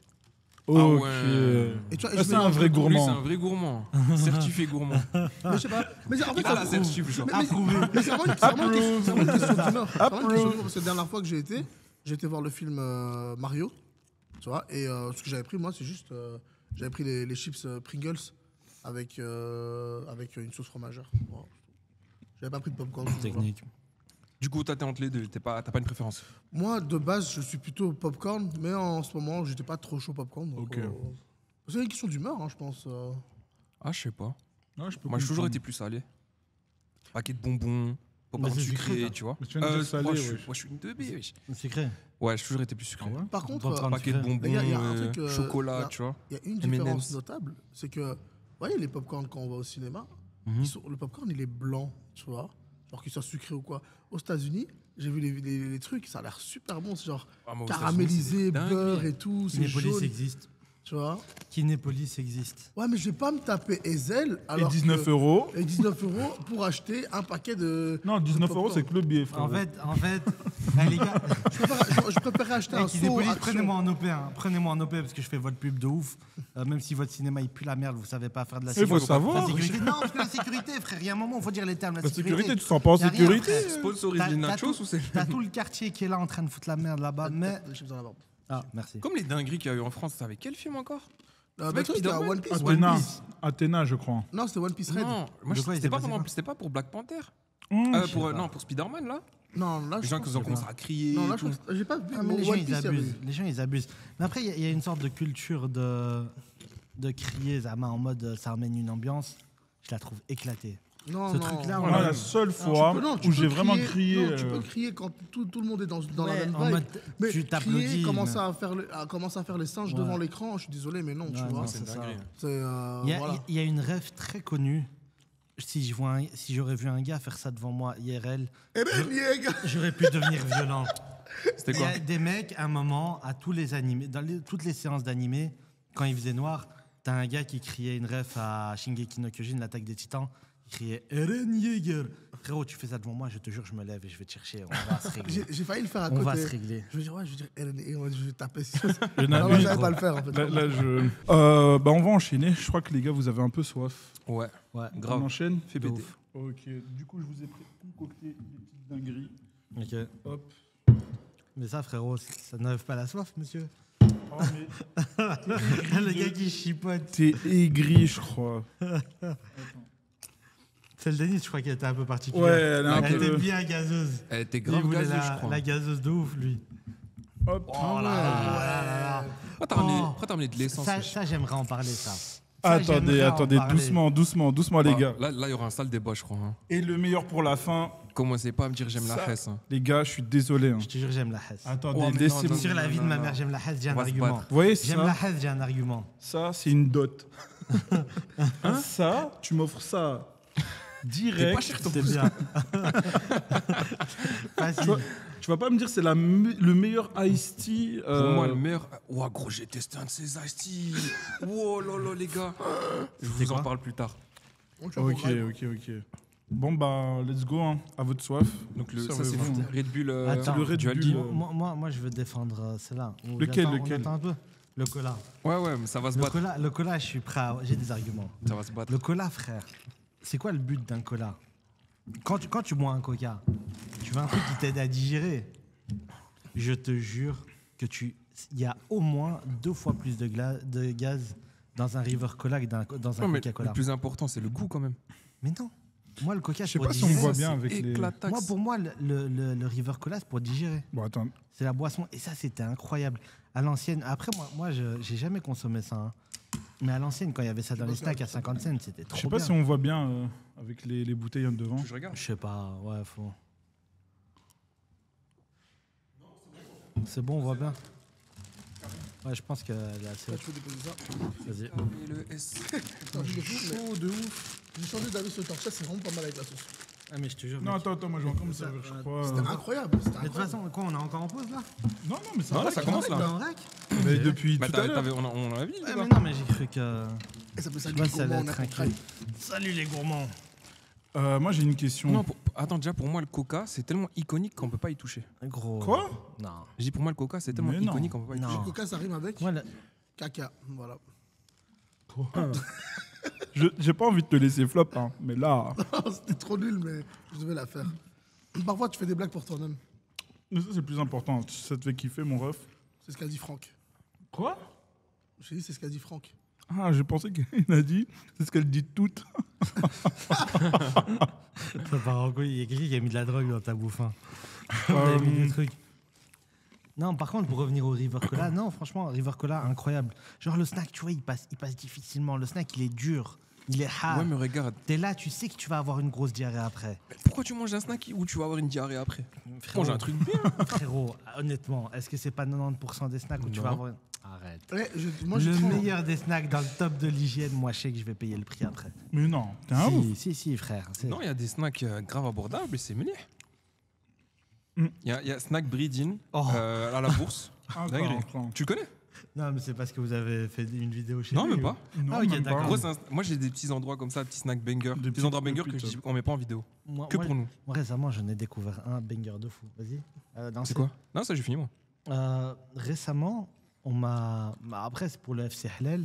Ok. ouais. Et tu vois, et Ah, je c'est un mélange vrai le tout. Lui, c'est gourmand. un vrai gourmand. Certifié gourmand. Mais je sais pas. Mais en fait, Il a la certif, genre. mais c'est vraiment une question- c'est vraiment une question d'humeur. C'est vraiment une question d'humeur, parce que la dernière fois que j'ai été voir le film Mario. Tu vois, et ce que j'avais pris, moi, c'est juste. J'avais pris les chips Pringles avec une sauce fromagère. Voilà. J'avais pas pris de popcorn. ce jour-là. Technique. Du coup, t'es entre les deux. T'as pas une préférence. Moi, de base, je suis plutôt popcorn, mais en ce moment, j'étais pas trop chaud popcorn. Donc, Ok. c'est une question d'humeur, hein, je pense. Ah, je sais pas. Non, je peux Moi, j'ai toujours comprendre. été plus salé. Paquet de bonbons, popcorn Mais c'est sucré, sucré, ça. tu vois. Mais tu viens de dire salé, moi, ouais. je suis une 2B, wesh. Secret. Ouais, j'ai toujours été plus sucré. Par contre, Popcorn. Paquet de sucré. bonbons, Il y a un truc, chocolat, là. tu vois. il y a une M&M's. différence notable, c'est que, vous voyez, les popcorn quand on va au cinéma, le popcorn, il est blanc, tu vois, genre qu'il soit sucré ou quoi. Aux États-Unis, j'ai vu les trucs, ça a l'air super bon, c'est genre Ah, moi, aux caramélisé, États-Unis, c'est beurre dingue. et tout, c'est Kinépolis jaune, existe. tu vois. Kinépolis existe. Ouais, mais je vais pas me taper Ezel Et alors 19 que- euros. Et 19 euros pour acheter un paquet de. Non, 19 euros, c'est popcorn. que le billet, frère. En fait, les gars, Je préférais acheter un Kinépolis, seau Action. prenez-moi en OP, hein. Prenez-moi en OP parce que je fais votre pub de ouf. Même si votre cinéma il pue la merde, vous savez pas faire de la Il faut sécurité. savoir. La sécurité. Non, parce que la sécurité, frère, il y a un moment, il faut dire les termes. La, La sécurité, tu te sens pas en Y a rien, sécurité. frère. Sponsorise les nachos ou c'est. T'as tout le quartier qui est là en train de foutre la merde là-bas, mais. Les chips dans la barbe. Ah, merci. Comme les dingueries qu'il y a eu en France, c'est avec quel film encore? Bah, mec, toi, c'était Spider-Man. One Piece. Athéna. Piece. Athéna, je crois. Non, c'était One Piece Red. Non, moi De quoi il c'était s'est pas, passé pendant- quoi c'était pas pour Black Panther. Hum, Pour Spider-Man là. Non, là, Les je gens pense qui ont que- commencé à crier. Non, et là, je tout. pense que- j'ai pas vu. Ah, mais les Au gens, One ils Piece, il y avait- abusent. Les gens, ils abusent. Mais après, il y a une sorte de culture de crier, Zama, en mode ça amène une ambiance. Je la trouve éclatée. Non, Ce non. truc-là, Moi, Ouais. la seule Non, fois tu peux où j'ai vraiment crier, crié. non, tu peux crier quand tout le monde est dans la Ouais, même en vibe. mode, Mais tu t'applaudis, crier, commencer mais- à faire les singes Ouais. devant l'écran, je suis désolé, mais non, tu Ouais, vois. non, C'est c'est une ça. dinguerie. C'est, voilà. Il y a une rêve très connue. Si j'aurais vu un gars faire ça devant moi, IRL, Eh ben, les gars, j'aurais pu devenir violent. C'était Il y quoi a des mecs, à un moment, à tous les animés, toutes les séances d'animés, quand il faisait noir, t'as un gars qui criait une ref à Shingeki no Kyojin, l'attaque des titans. Il criait Eren Yeager. Frérot, tu fais ça devant moi, je te jure, je me lève et je vais te chercher. On va se régler. j'ai failli le faire à On va côté. se régler. Je veux dire, ouais, je veux dire, je vais taper. Il y en a Non, une, j'allais gros. pas le faire, en fait. Bah, on va enchaîner. Je crois que les gars, vous avez un peu soif. Ouais, Ouais. On grave. enchaîne. Fais De péter. ouf. Ok. Du coup, je vous ai concocté des petites dingueries. Ok. Hop. Mais ça, frérot, ça n'enlève pas la soif, monsieur. Oh, mais Le gars qui chipote. t'es aigri, je crois. Celle d'Anis, je crois qu'elle était un peu particulière. Ouais, elle est un Elle peu- était bien gazeuse. Elle était Il grave voulait gazeuse, je crois. la gazeuse de ouf, lui. Hop. Oh là là. Pourquoi t'as ramené, Oh. pourquoi t'as ramené de l'essence Ça, wesh ça, j'aimerais en parler, ça. Attendez, attendez, doucement, les Ah, gars. Là, il y aura un sale débat, je crois. Hein. Et le meilleur pour la fin, Commencez pas à me dire j'aime la Ça. hesse. Hein. les gars, je suis désolé. hein. Je te jure, j'aime la Hesse. Attendez, Oh, mais non, laissez-moi. non, Sur la vie de ma non. mère, j'aime la Hesse, j'ai On un va se argument. battre. Vous voyez J'aime la ça? Hesse, j'ai un argument. Ça, c'est une dot. Ça, tu m'offres ça direct. pas cher, ton C'est bien. Facile. Tu vas pas me dire c'est le meilleur iced tea. Pour moi, le meilleur. Ouah, gros, j'ai testé un de ces Ice Tea. Wow, lolo, les gars. Je vous en quoi parle plus tard. Ok, ok. Bon bah, let's go. Hein. À votre soif. Donc, Ça, ça, c'est ouais, fou. vraiment. Red Bull. Attends, le Red Dual Bull, Deal. Moi, je veux défendre celle-là. Lequel, On lequel attend un peu. Le cola. Ouais, mais ça va se battre. Le cola, je suis prêt. J'ai des arguments. Ça va se battre. Le cola, frère. C'est quoi le but d'un cola? Quand tu bois un coca, tu veux un truc qui t'aide à digérer. Je te jure que il y a au moins 2 fois plus de gaz dans un River Cola que dans un Non, mais Coca-Cola. le plus important, c'est le goût quand même. Mais non. Moi, le coca, Je sais pour pas si on digérer. voit Ça, bien c'est avec les. éclataxe. Moi, pour moi, le River Cola, c'est pour digérer. Bon, attends. C'est la boisson. Et ça, c'était incroyable. À l'ancienne, après, moi j'ai jamais consommé ça. Hein. Mais à l'ancienne, quand il y avait ça dans les snacks à 50 cents, c'était trop Je sais pas bien. si on voit bien avec les bouteilles en devant. Je regarde. Je sais pas, ouais, faut. C'est bon, on voit bien. Ouais, je pense que là, c'est. Là, tu peux déposer ça. Vas-y. Et le S. Putain, je fou, mais de ouf. j'ai changé d'avis sur le torchette, c'est vraiment pas mal avec la sauce. Ah, mais je te jure. Non, mec. attends, moi je vais encore me servir, je crois. C'était incroyable. C'était Mais de toute incroyable. façon, quoi, on est encore en pause là? Non, mais ça Non, va. là, ça commence On est là. en rec? Mais depuis Bah, tout à l'heure. on a vu. Ouais, mais non, mais j'ai cru que. Et ça peut Tu ça vois, du ça allait gourmand, on être a un compris. crack. Salut les gourmands. Moi j'ai une question. Non, attends, déjà pour moi, le coca, c'est tellement iconique qu'on peut pas y toucher. Gros. Quoi? Non. Je dis pour moi, le coca, c'est tellement Mais non. iconique qu'on peut pas y Non. toucher. Le coca, ça rime avec Moi, caca. Voilà. J'ai pas envie de te laisser flop, hein, mais là. C'était trop nul, mais je devais la faire. Parfois, tu fais des blagues pour toi-même. Mais ça c'est le plus important. Ça te fait kiffer, mon ref. C'est ce qu'a dit Franck. Quoi? J'ai dit, c'est ce qu'a dit Franck. Ah, j'ai pensé qu'elle a dit. C'est ce qu'elle dit toutes. ça part en couille. Il y a quelqu'un qui a mis de la drogue dans ta bouffe. Hein. On Euh, avait mis des trucs. Non, par contre, pour revenir au River Cola, non, franchement, River Cola, incroyable. Genre, le snack, tu vois, il passe difficilement. Le snack, il est dur. Il est hard. Ouais, mais regarde. T'es là, tu sais que tu vas avoir une grosse diarrhée après. Pourquoi tu manges un snack où tu vas avoir une diarrhée après? Mange un truc bien. Frérot, honnêtement, est-ce que c'est pas 90% des snacks où tu Non. vas avoir une... Arrête. Ouais, moi, j'ai Le trop- meilleur des snacks dans le top de l'hygiène, moi, je sais que je vais payer le prix après. Mais non, t'es un ouf. Si, frère. c'est- Non, il y a des snacks grave abordables et c'est meilleur. Mm. Il y a snack breeding Oh. à la bourse. Dinguerie. Encore. Tu connais? Non, mais c'est parce que vous avez fait une vidéo chez Non, lui. même ou- pas. Non, Ah, ok, même pas. d'accord. Gros, moi j'ai des petits endroits comme ça, petits snacks banger, Des des petits- endroits banger des petits qu'on met pas en vidéo. Moi, Que moi, pour nous. moi, récemment, j'en ai découvert un banger de fou. Vas-y. C'est quoi? Non, ça j'ai fini moi. Récemment, on m'a. Après, c'est pour le FC Halal.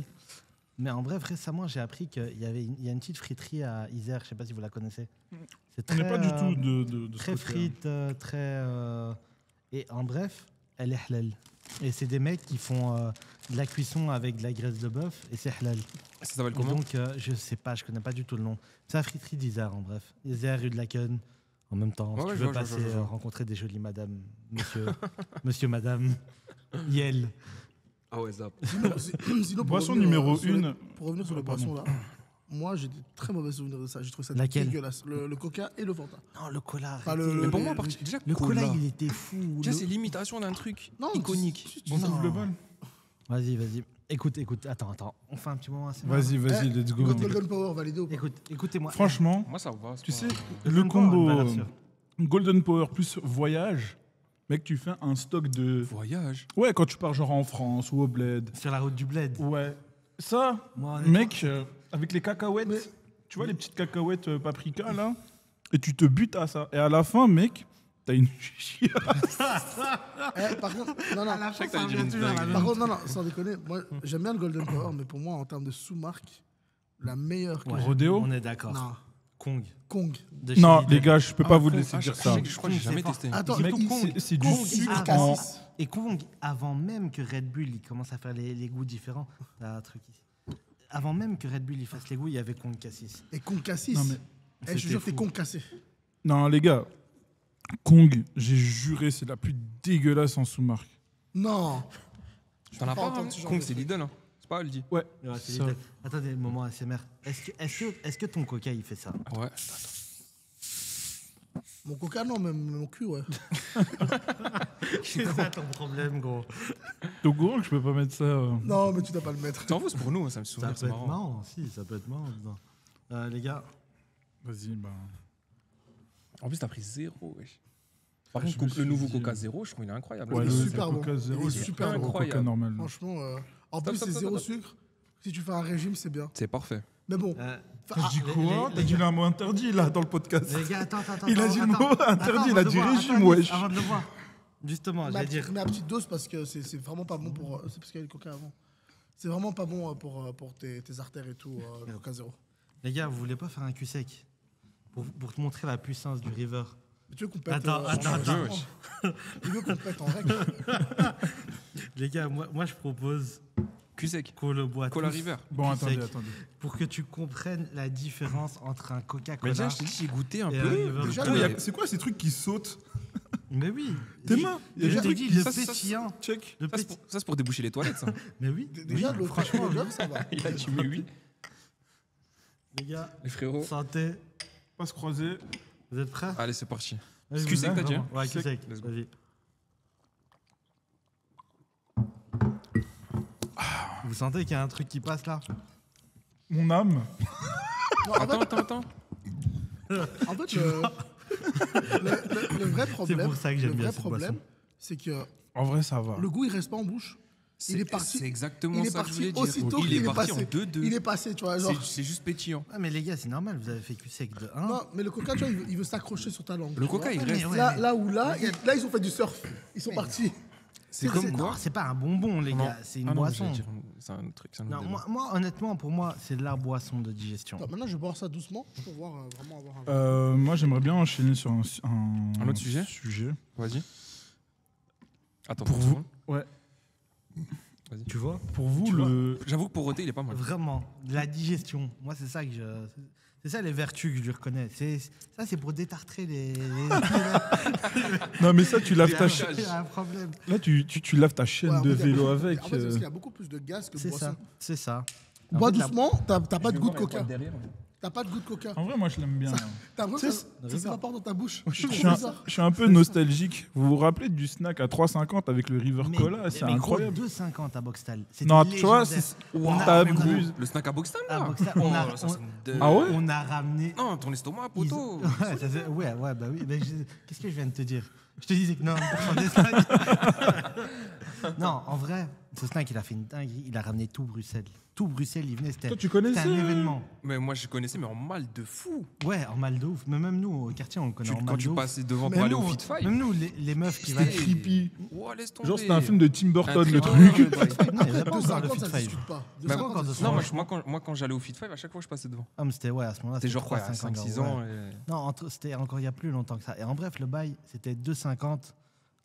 Mais en bref, récemment, j'ai appris qu'il y a une petite friterie à Isère. Je sais pas si vous la connaissez. C'est On n'est pas du euh, tout de ce très côté-là. frite, et en bref, elle est halal. Et c'est des mecs qui font de la cuisson avec de la graisse de bœuf et c'est halal. Ça s'appelle Et comment? donc, je sais pas, je connais pas du tout le nom. C'est la friterie d'Isère, en bref. Isère, rue de la Queue. En même temps, Ouais, si ouais, tu je veux vois, je passer, vois. rencontrer des jolies madames, monsieur, madame, Yel. Ah ouais, zap. Sinon, Boisson numéro 1. Pour revenir sur les boissons, là, moi, j'ai des très mauvais souvenirs de ça. J'ai trouvé ça Laquelle? dégueulasse. Le Coca et le Fanta. Non, le cola, Enfin, arrêtez. Mais pour les- moi, déjà, Le cola, il était fou. Déjà, Le- c'est l'imitation d'un truc Non, iconique. Bon, Non. le bal. Vas-y. Écoute, attends. On fait un petit moment assez Vas-y, let's go. Golden Power validé ou pas? Écoutez-moi. Franchement, Moi, ça va. c'est tu pas- sais, Le le Golden Power, une combo valeur sûre. Golden Power plus voyage, mec, tu fais un stock de. Voyage. Ouais, quand tu pars genre en France ou au bled. Sur la route du bled. Ouais. Ça, Moi, honnêtement, mec, avec les cacahuètes, tu vois les petites cacahuètes paprika là, et tu te butes à ça. Et à la fin, mec, t'as une chiasse. Par contre, non, à la fin, que ça t'allais dire revient une toujours à la dinguerie. même Par contre, non, sans déconner, moi j'aime bien le Golden Power, mais pour moi, en termes de sous-marque, la meilleure que Ouais, j'ai. Rodéo. On est d'accord. Non, Kong. Kong. De Non, chez les Lidl. gars, je peux pas vous Kong. laisser dire je ça. sais que je crois que j'ai Kong, jamais c'est testé. Attends, Mec, Kong. c'est du Kong, sucre il- en. Cassis. Et Kong, avant même que Red Bull il commence à faire les goûts différents, t'as un truc ici. Avant même que Red Bull il fasse les goûts, il y avait Kong Cassis. Et Kong Cassis. Non, mais- Eh, je te C'était jure, t'es fou. Kong cassé. Non, les gars, Kong, j'ai juré, c'est la plus dégueulasse en sous-marque. Non. T'en as pas pas entendu un ce genre Kong, de c'est truc. Lidl. Hein. C'est pas Aldi. Ouais. Ouais, c'est Ça. Lidl. Attendez, moment ASMR. Est-ce que ton coca il fait ça? Ouais. Mon Coca, non, mais mon cul, ouais. C'est ça ton problème, gros. T'es au courant que je peux pas mettre ça. Non, mais tu dois pas le mettre. T'en fous, c'est pour nous, ça me Ça souvient, peut c'est être marrant. marrant, si, ça peut être marrant. Non. Les gars, Vas-y, bah. En plus, t'as pris 0, wesh. Par Ah, contre, je me le suis nouveau dit, Coca 0, je trouve il est incroyable. Ouais, Il est le super bon. Coca zéro, Il est c'est super bon. incroyable. Coca normal. Franchement, en Stop, plus, stop, c'est stop, zéro stop. sucre. Si tu fais un régime, c'est bien. C'est parfait. Mais bon. T'as dit quoi T'as dit un mot interdit là dans le podcast. les gars, attends. Il a dit le mot interdit, il a dit régime, wesh. Avant de le voir. Justement, j'allais dire. Mais à petite dose parce que c'est vraiment pas bon pour. C'est parce qu'il y a le Coca avant. C'est vraiment pas bon pour tes artères et tout, le Coca zéro. Les gars, vous voulez pas faire un cul sec pour te montrer la puissance du river? Mais tu veux qu'on pète Attends. Il veut qu'on pète en règle. Les gars, moi je propose Cul sec. qu'on le boit Cola tous River. Bon, cul sec, attendez. pour que tu comprennes la différence entre un Mais Coca-Cola. déjà, je t'ai dit, j'ai goûté un Et un peu. River. Déjà, Attends, c'est quoi ces trucs qui sautent Mais oui. Tes mains Il y a Je des t'ai trucs dit, qui le ça, ça, pétillant. check. Le Ça, c'est péti- pour- ça, c'est pour déboucher les toilettes, ça. Mais oui. Déjà, oui, le franchement, fraîcheur, ça va. Il a dit, mais oui. les gars, Les frérots. santé. Passe croisé. Vous êtes prêts? Allez, c'est parti. Vas-y, Cul vous sec, êtes t'as dit, vraiment- hein Ouais, cul sec. Let's go. Vas-y. Vous sentez qu'il y a un truc qui passe là? Mon âme. Non, en fait, Attends. En fait, le vrai problème, pour ça que j'aime le bien vrai cette problème, boisson. c'est que En vrai, ça va. le goût il reste pas en bouche. Il est parti. C'est exactement Il est ça que je parti voulais dire. aussitôt Il qu'il est est parti en passé. 2-2. Il est passé, tu vois. Genre, C'est juste pétillant. Ah mais les gars, c'est normal, vous avez fait cul sec de 1. non, mais le Coca, tu vois, il veut s'accrocher sur ta langue. Le tu Coca, vois. il mais reste. ouais. Là, ils ont fait du surf. Ils sont partis. C'est comme Non, quoi c'est pas un bonbon, les Non. gars, c'est une Ah non, boisson. j'allais dire, c'est un truc, c'est un autre Non, débat. moi, honnêtement, pour moi, c'est la boisson de digestion. Attends, maintenant, je vais boire ça doucement pour voir vraiment avoir un. Moi, j'aimerais bien enchaîner sur un autre sujet Vas-y. Attends, Pour deux vous, secondes. ouais. Tu vois? Pour vous, Tu vois le. J'avoue que pour roter, il est pas mal. Vraiment, la digestion. Moi, c'est ça que c'est ça les vertus que je lui reconnais. Ça, c'est pour détartrer les. Non, mais ça, tu laves ta Les chaîne. Il y a un problème. Là, tu laves ta chaîne Ouais, en de fait, il y a vélo beaucoup- avec. En fait, c'est parce qu'il y a beaucoup plus de gaz que de C'est boisson. ça. C'est ça. Bois En fait, la- doucement, t'as pas de goût de Je vais voir, il y a Coca. pas derrière. T'as pas de goût de Coca. En vrai, moi, je l'aime bien. T'as l'impression C'est- que ça se rapporte dans ta bouche. Je C'est suis, trop un, bizarre. je suis un peu nostalgique. Vous vous rappelez du snack à 3,50 avec le River Cola C'est mais incroyable. Gros, 2,50 à Boxtal. Non, tu vois, légendaire. c'est- On a- t'as on a- abusé. Le snack à Boxtal, À là Boxtal, Oh, on a- là, ça, on- c'est de- Ah ouais On a ramené. Non, ton estomac, Ils- poteau. Ouais, ouais, bah oui. Mais qu'est-ce que je viens de te dire? Je te disais que non, des snacks. Non, en vrai, ce snack, il a fait une dinguerie. Il a ramené tout Bruxelles. Tout Bruxelles, il venait. C'était Toi, tu connaissais, c'était un événement. Mais moi, je connaissais, mais en mal de fou. Ouais, en mal de ouf. Mais même nous, au quartier, on le connaît en mal Quand de tu ouf. passais devant Même pour aller nous, au Fit Five. Même nous, les meufs qui C'était valaient. creepy. Oh, laisse tomber. Genre, c'était un film de Tim Burton, le Un truc. truc. Non, il y avait pas encore le 2,50, Fit ça se Five. discute pas. Bah, 2,50, encore ça de se ça. Non, discute pas. moi, quand j'allais au Fit Five, à chaque fois, je passais devant. Ah, mais c'était, ouais, à ce moment-là. C'était genre quoi, 3-5 à 5-6 ouais. ans. et- Non, c'était encore il y a plus longtemps que ça. Et en bref, le bail, c'était 2,50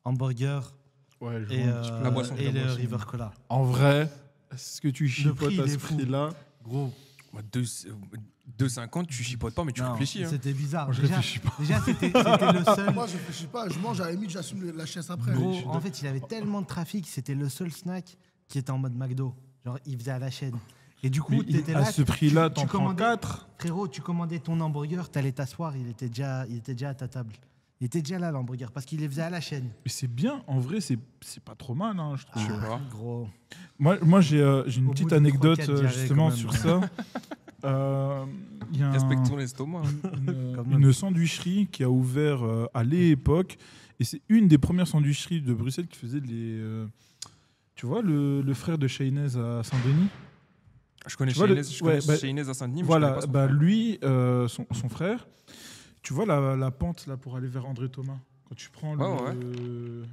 hamburger Ouais, je et, vois un petit peu. La boisson, et la le boisson. River Cola. En vrai, est-ce que tu prix, chipotes il à est ce fou. prix-là Gros, 2,50, tu chipotes pas, mais tu Non, réfléchis. Hein. C'était bizarre. Moi, je déjà, réfléchis pas. déjà, c'était le seul. Moi, je réfléchis pas. Je mange à la limite, j'assume la chaise après. Gros, en fait, il avait tellement de trafic, c'était le seul snack qui était en mode McDo. Genre, il faisait à la chaîne. Et du coup, Mais t'étais là. à ce prix-là, tu t'en prends commandais- 4. Frérot, tu commandais ton hamburger, t'allais t'asseoir, il était déjà à ta table. Il était déjà là, l'hamburger, parce qu'il les faisait à la chaîne. Mais c'est bien, en vrai, c'est pas trop mal, hein, je trouve. Je sais pas. Gros. Moi j'ai une Au petite bout de anecdote croquettes, diarrhée, justement quand même. sur ça. Il y a Respecte ton estomac. Hein. Quand même. une sandwicherie qui a ouvert à l'époque, et c'est une des premières sandwicheries de Bruxelles qui faisait tu vois, le frère de Chaynez à Saint-Denis. Je connais Tu vois, Chaynez, je ouais, connais bah, Chaynez à Saint-Denis, mais Voilà, je connais pas son bah, frère. lui, son frère, tu vois la pente là pour aller vers André Thomas. Quand tu prends Ouais.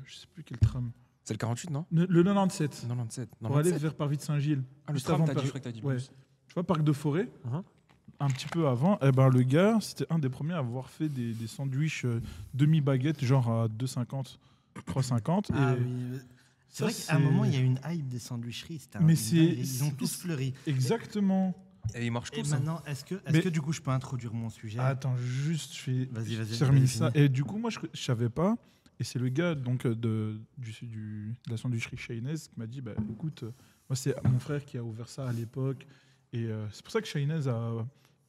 je sais plus quel tram. C'est le 48, non Le 97. 97. Pour aller vers Parvis de Saint-Gilles. Ah, le Juste tram, avant t'as dit, Par- je crois que t'as dit ouais. bus. Tu vois, Parc de Forêt, Uh-huh. un petit peu avant, eh ben, le gars, c'était un des premiers à avoir fait des sandwichs demi-baguette, genre à 2,50, 3,50. Ah et oui. C'est ça, vrai qu'à un c'est- moment, il y a eu une hype des sandwicheries. C'était Mais une c'est- dinguerie. Ils ont c'est- tous fleuri. Exactement. Et ils marchent Et tous. Hein. maintenant, est-ce Mais- que du coup, je peux introduire mon sujet Attends, juste, Vas-y, je termine vas-y, ça. finis. Et du coup, moi, je savais pas. Et c'est le gars donc, de la sandwicherie Chaynez qui m'a dit, bah, écoute, moi, c'est mon frère qui a ouvert ça à l'époque. Et c'est pour ça que Chaynez a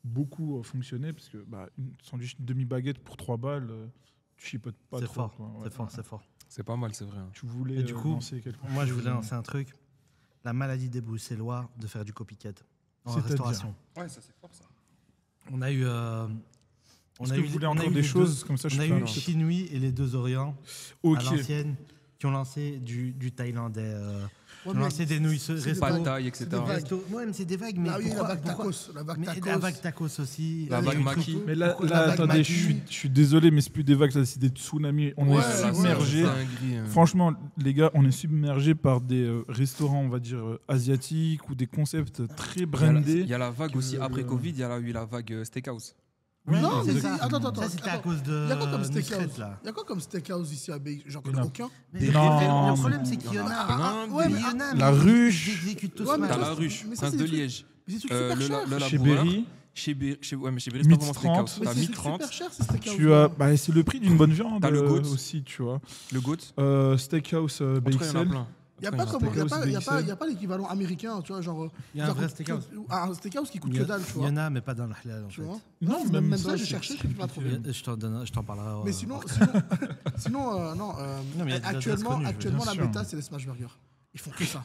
beaucoup fonctionné, parce que bah, une sandwich demi-baguette pour 3 balles, tu chipotes pas C'est trop. fort, quoi. Ouais, c'est fort, ouais. c'est fort. C'est pas mal, c'est vrai. Hein. Tu voulais Et du coup, lancer quelque chose. Moi, je voulais lancer un truc. La maladie des Bruxellois de faire du copycat en C'est-à-dire restauration. Ouais, ça c'est fort ça. On a eu. Est-ce que vous voulez on a encore eu des les choses comme ça? On je a fais un eu petit- Chinui et les deux Orients Ok. à l'ancienne qui ont lancé du thaïlandais. Ouais, Qui ont mais lancé des nouilles c'est des resto. Pas de vagues. taille, C'est etc. des vagues. Resto. Ouais, mais c'est des vagues. Mais Ah oui, la pourquoi- vague pourquoi- tacos. La vague Mais tacos. la vague tacos aussi. La Il y a vague eu maki. tout. Mais là, La vague attendez, Maki. je suis désolé, mais c'est plus des vagues, ça, c'est des tsunamis. On Ouais, est ouais, submergé. Dinguerie, hein. Franchement, les gars, on est submergé par des restaurants, on va dire, asiatiques ou des concepts très Il brandés. y a la vague qui aussi veulent, après Covid, il y a eu la vague steakhouse. Ouais, Non, c'est mais ça. attends. Ça, c'était à cause de Il y a quoi comme Nusret, steakhouse là. Il y a quoi comme steakhouse ici à Bey? J'en Il y en connais a. aucun. Mais Non, le problème, mais- c'est qu'il y en a. plein. Ouais, Mais mais il y en a, La mais ruche. Ils exécutent tous Ouais, mais mal. T'as toi, la ruche, mais ça, Prince c'est de des trucs- Liège. Mais c'est des trucs super chers. Le Chez laboureur. Berry, Ouais, mais chez Berry, c'est Mid pas vraiment 30. steakhouse. Mais T'as c'est des Mid trucs 30, super chers, ces steakhouse. tu as, bah, c'est le prix d'une bonne viande T'as le goat. aussi, tu vois. le goat. Steakhouse En tout cas, il y en a BXL. plein. Il n'y a En pas tout cas, comme- il y en a y a pas- y a pas- BXL. y a pas l'équivalent américain, tu vois, genre. Il y a un ça vrai coûte steakhouse. que- Un steakhouse qui coûte Il y que a- dalle, tu Il y vois. en a, mais pas dans le halal, en Tu fait. vois. Non, même même ça, j'ai c'est- cherché, c'est je peux pas trouver. Je t'en parlerai. Mais sinon, non, Non, mais il y a des adresses actuellement, connues, je veux actuellement dire. la Bien sûr. méta, c'est les smash burgers. Ils font que ça.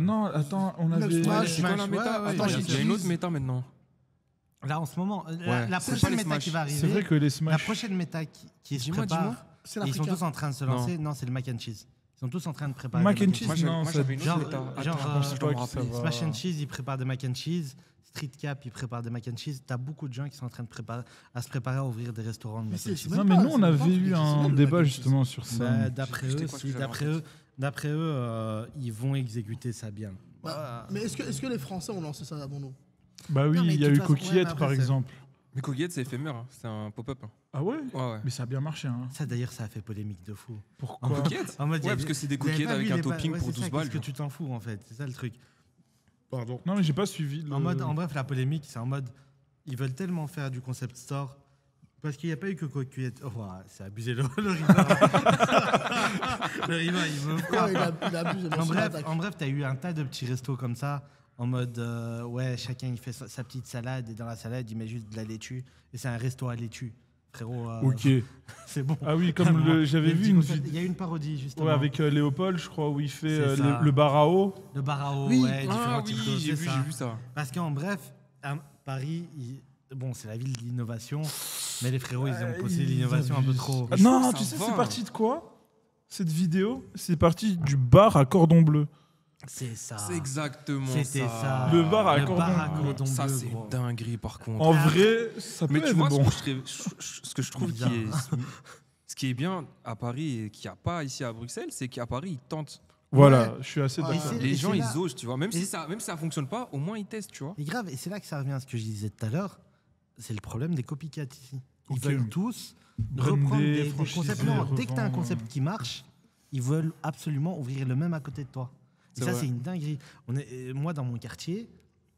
Non, attends, on Même avait. Smash, C'est quoi la Smash, méta ouais, Attends, ouais, il y a bien une sûr. autre méta maintenant. Là, en ce moment, Ouais. la C'est prochaine pas les méta Smash. qui va C'est vrai arriver, que les la Smash. prochaine méta qui se Dis-moi, prépare, C'est et ils sont l'africain. tous en train de se lancer. Non, c'est le mac and cheese. Ils sont tous en train de préparer. Mac des and cheese, non, Moi, ça- j'avais une autre Genre, méta. genre, Attends, euh, je dois me que ça rappeler. va. Smash and cheese, ils préparent des mac and cheese. Street Cap, ils préparent des mac and cheese. T'as beaucoup de gens qui sont en train de se préparer à ouvrir des restaurants de Mais mac c'est- and cheese. même Non, mais pas, nous, on c'est même pas avait un truc eu un exceptionnel, le débat mac and cheese. justement sur ça. Bah, d'après C'était eux, quoi que j'avais d'après eux, ils vont exécuter ça bien. Bah, mais est-ce que les Français ont lancé ça avant nous? Bah oui, Non, mais il y de a toute eu façon, ouais, Coquillette mais après, par c'est- exemple. Mais Coquillette, c'est éphémère. Hein. C'est un pop-up. Hein. Ah ouais Ouais, ouais. Mais ça a bien marché. Hein. Ça, d'ailleurs, ça a fait polémique de fou. Pourquoi Coquillette En mode, il y Ouais, a parce des- que c'est des vous avez coquillettes pas avec vu un les topping ouais, pour c'est 12 ça, balles. Qu'est-ce que tu t'en fous, en fait? C'est ça le truc. Pardon. Non, mais j'ai pas suivi. Le... En bref, la polémique, c'est en mode, ils veulent tellement faire du concept store parce qu'il n'y a pas eu que Coquillette. Oh, ouais, c'est abusé le rival. Le rival, il veut Ouais, il abuse de son attaque. En bref, t'as eu un tas de petits restos comme ça, en mode, ouais, chacun il fait sa petite salade et dans la salade il met juste de la laitue et c'est un resto à laitue. Frérot, Ok. c'est bon. Ah oui, comme j'avais vu une vidéo. Il y a une parodie justement. Ouais, avec Léopold, je crois, où il fait C'est ça. le bar à eau. Le bar à eau, Oui. ouais, Ah différents oui, types de- j'ai c'est ça. vu ça. Parce qu'en bref, à Paris, bon, c'est la ville de l'innovation, mais les frérots, ils ont poussé Ils l'innovation un peu abusent. trop. Ah, Je non, trouve que tu ça sais, va. c'est parti de quoi cette vidéo? C'est parti du bar à cordon bleu. C'est ça. C'est exactement C'était ça. Le bar à Le cordon bar à bleu. cordon Ça, bleu, c'est gros. dinguerie par contre. En vrai, ça peut Mais tu être vois, bon. ce que je trouve Bizarre. ce qui est bien à Paris et qu'il n'y a pas ici à Bruxelles, c'est qu'à Paris, ils tentent. Voilà, Ouais. je suis assez Ouais. d'accord. Et Les gens, c'est ils là- osent, tu vois. Même et- si ça ne fonctionne pas, au moins ils testent, tu vois. Et grave, et c'est là que ça revient à ce que je disais tout à l'heure, c'est le problème des copycats ici. Ils Ok. veulent tous Brander, reprendre des franchiser, concepts. Non, dès que tu as un revendre. concept qui marche, ils veulent absolument ouvrir le même à côté de toi. Et C'est ça, vrai. c'est une dinguerie. Moi, dans mon quartier,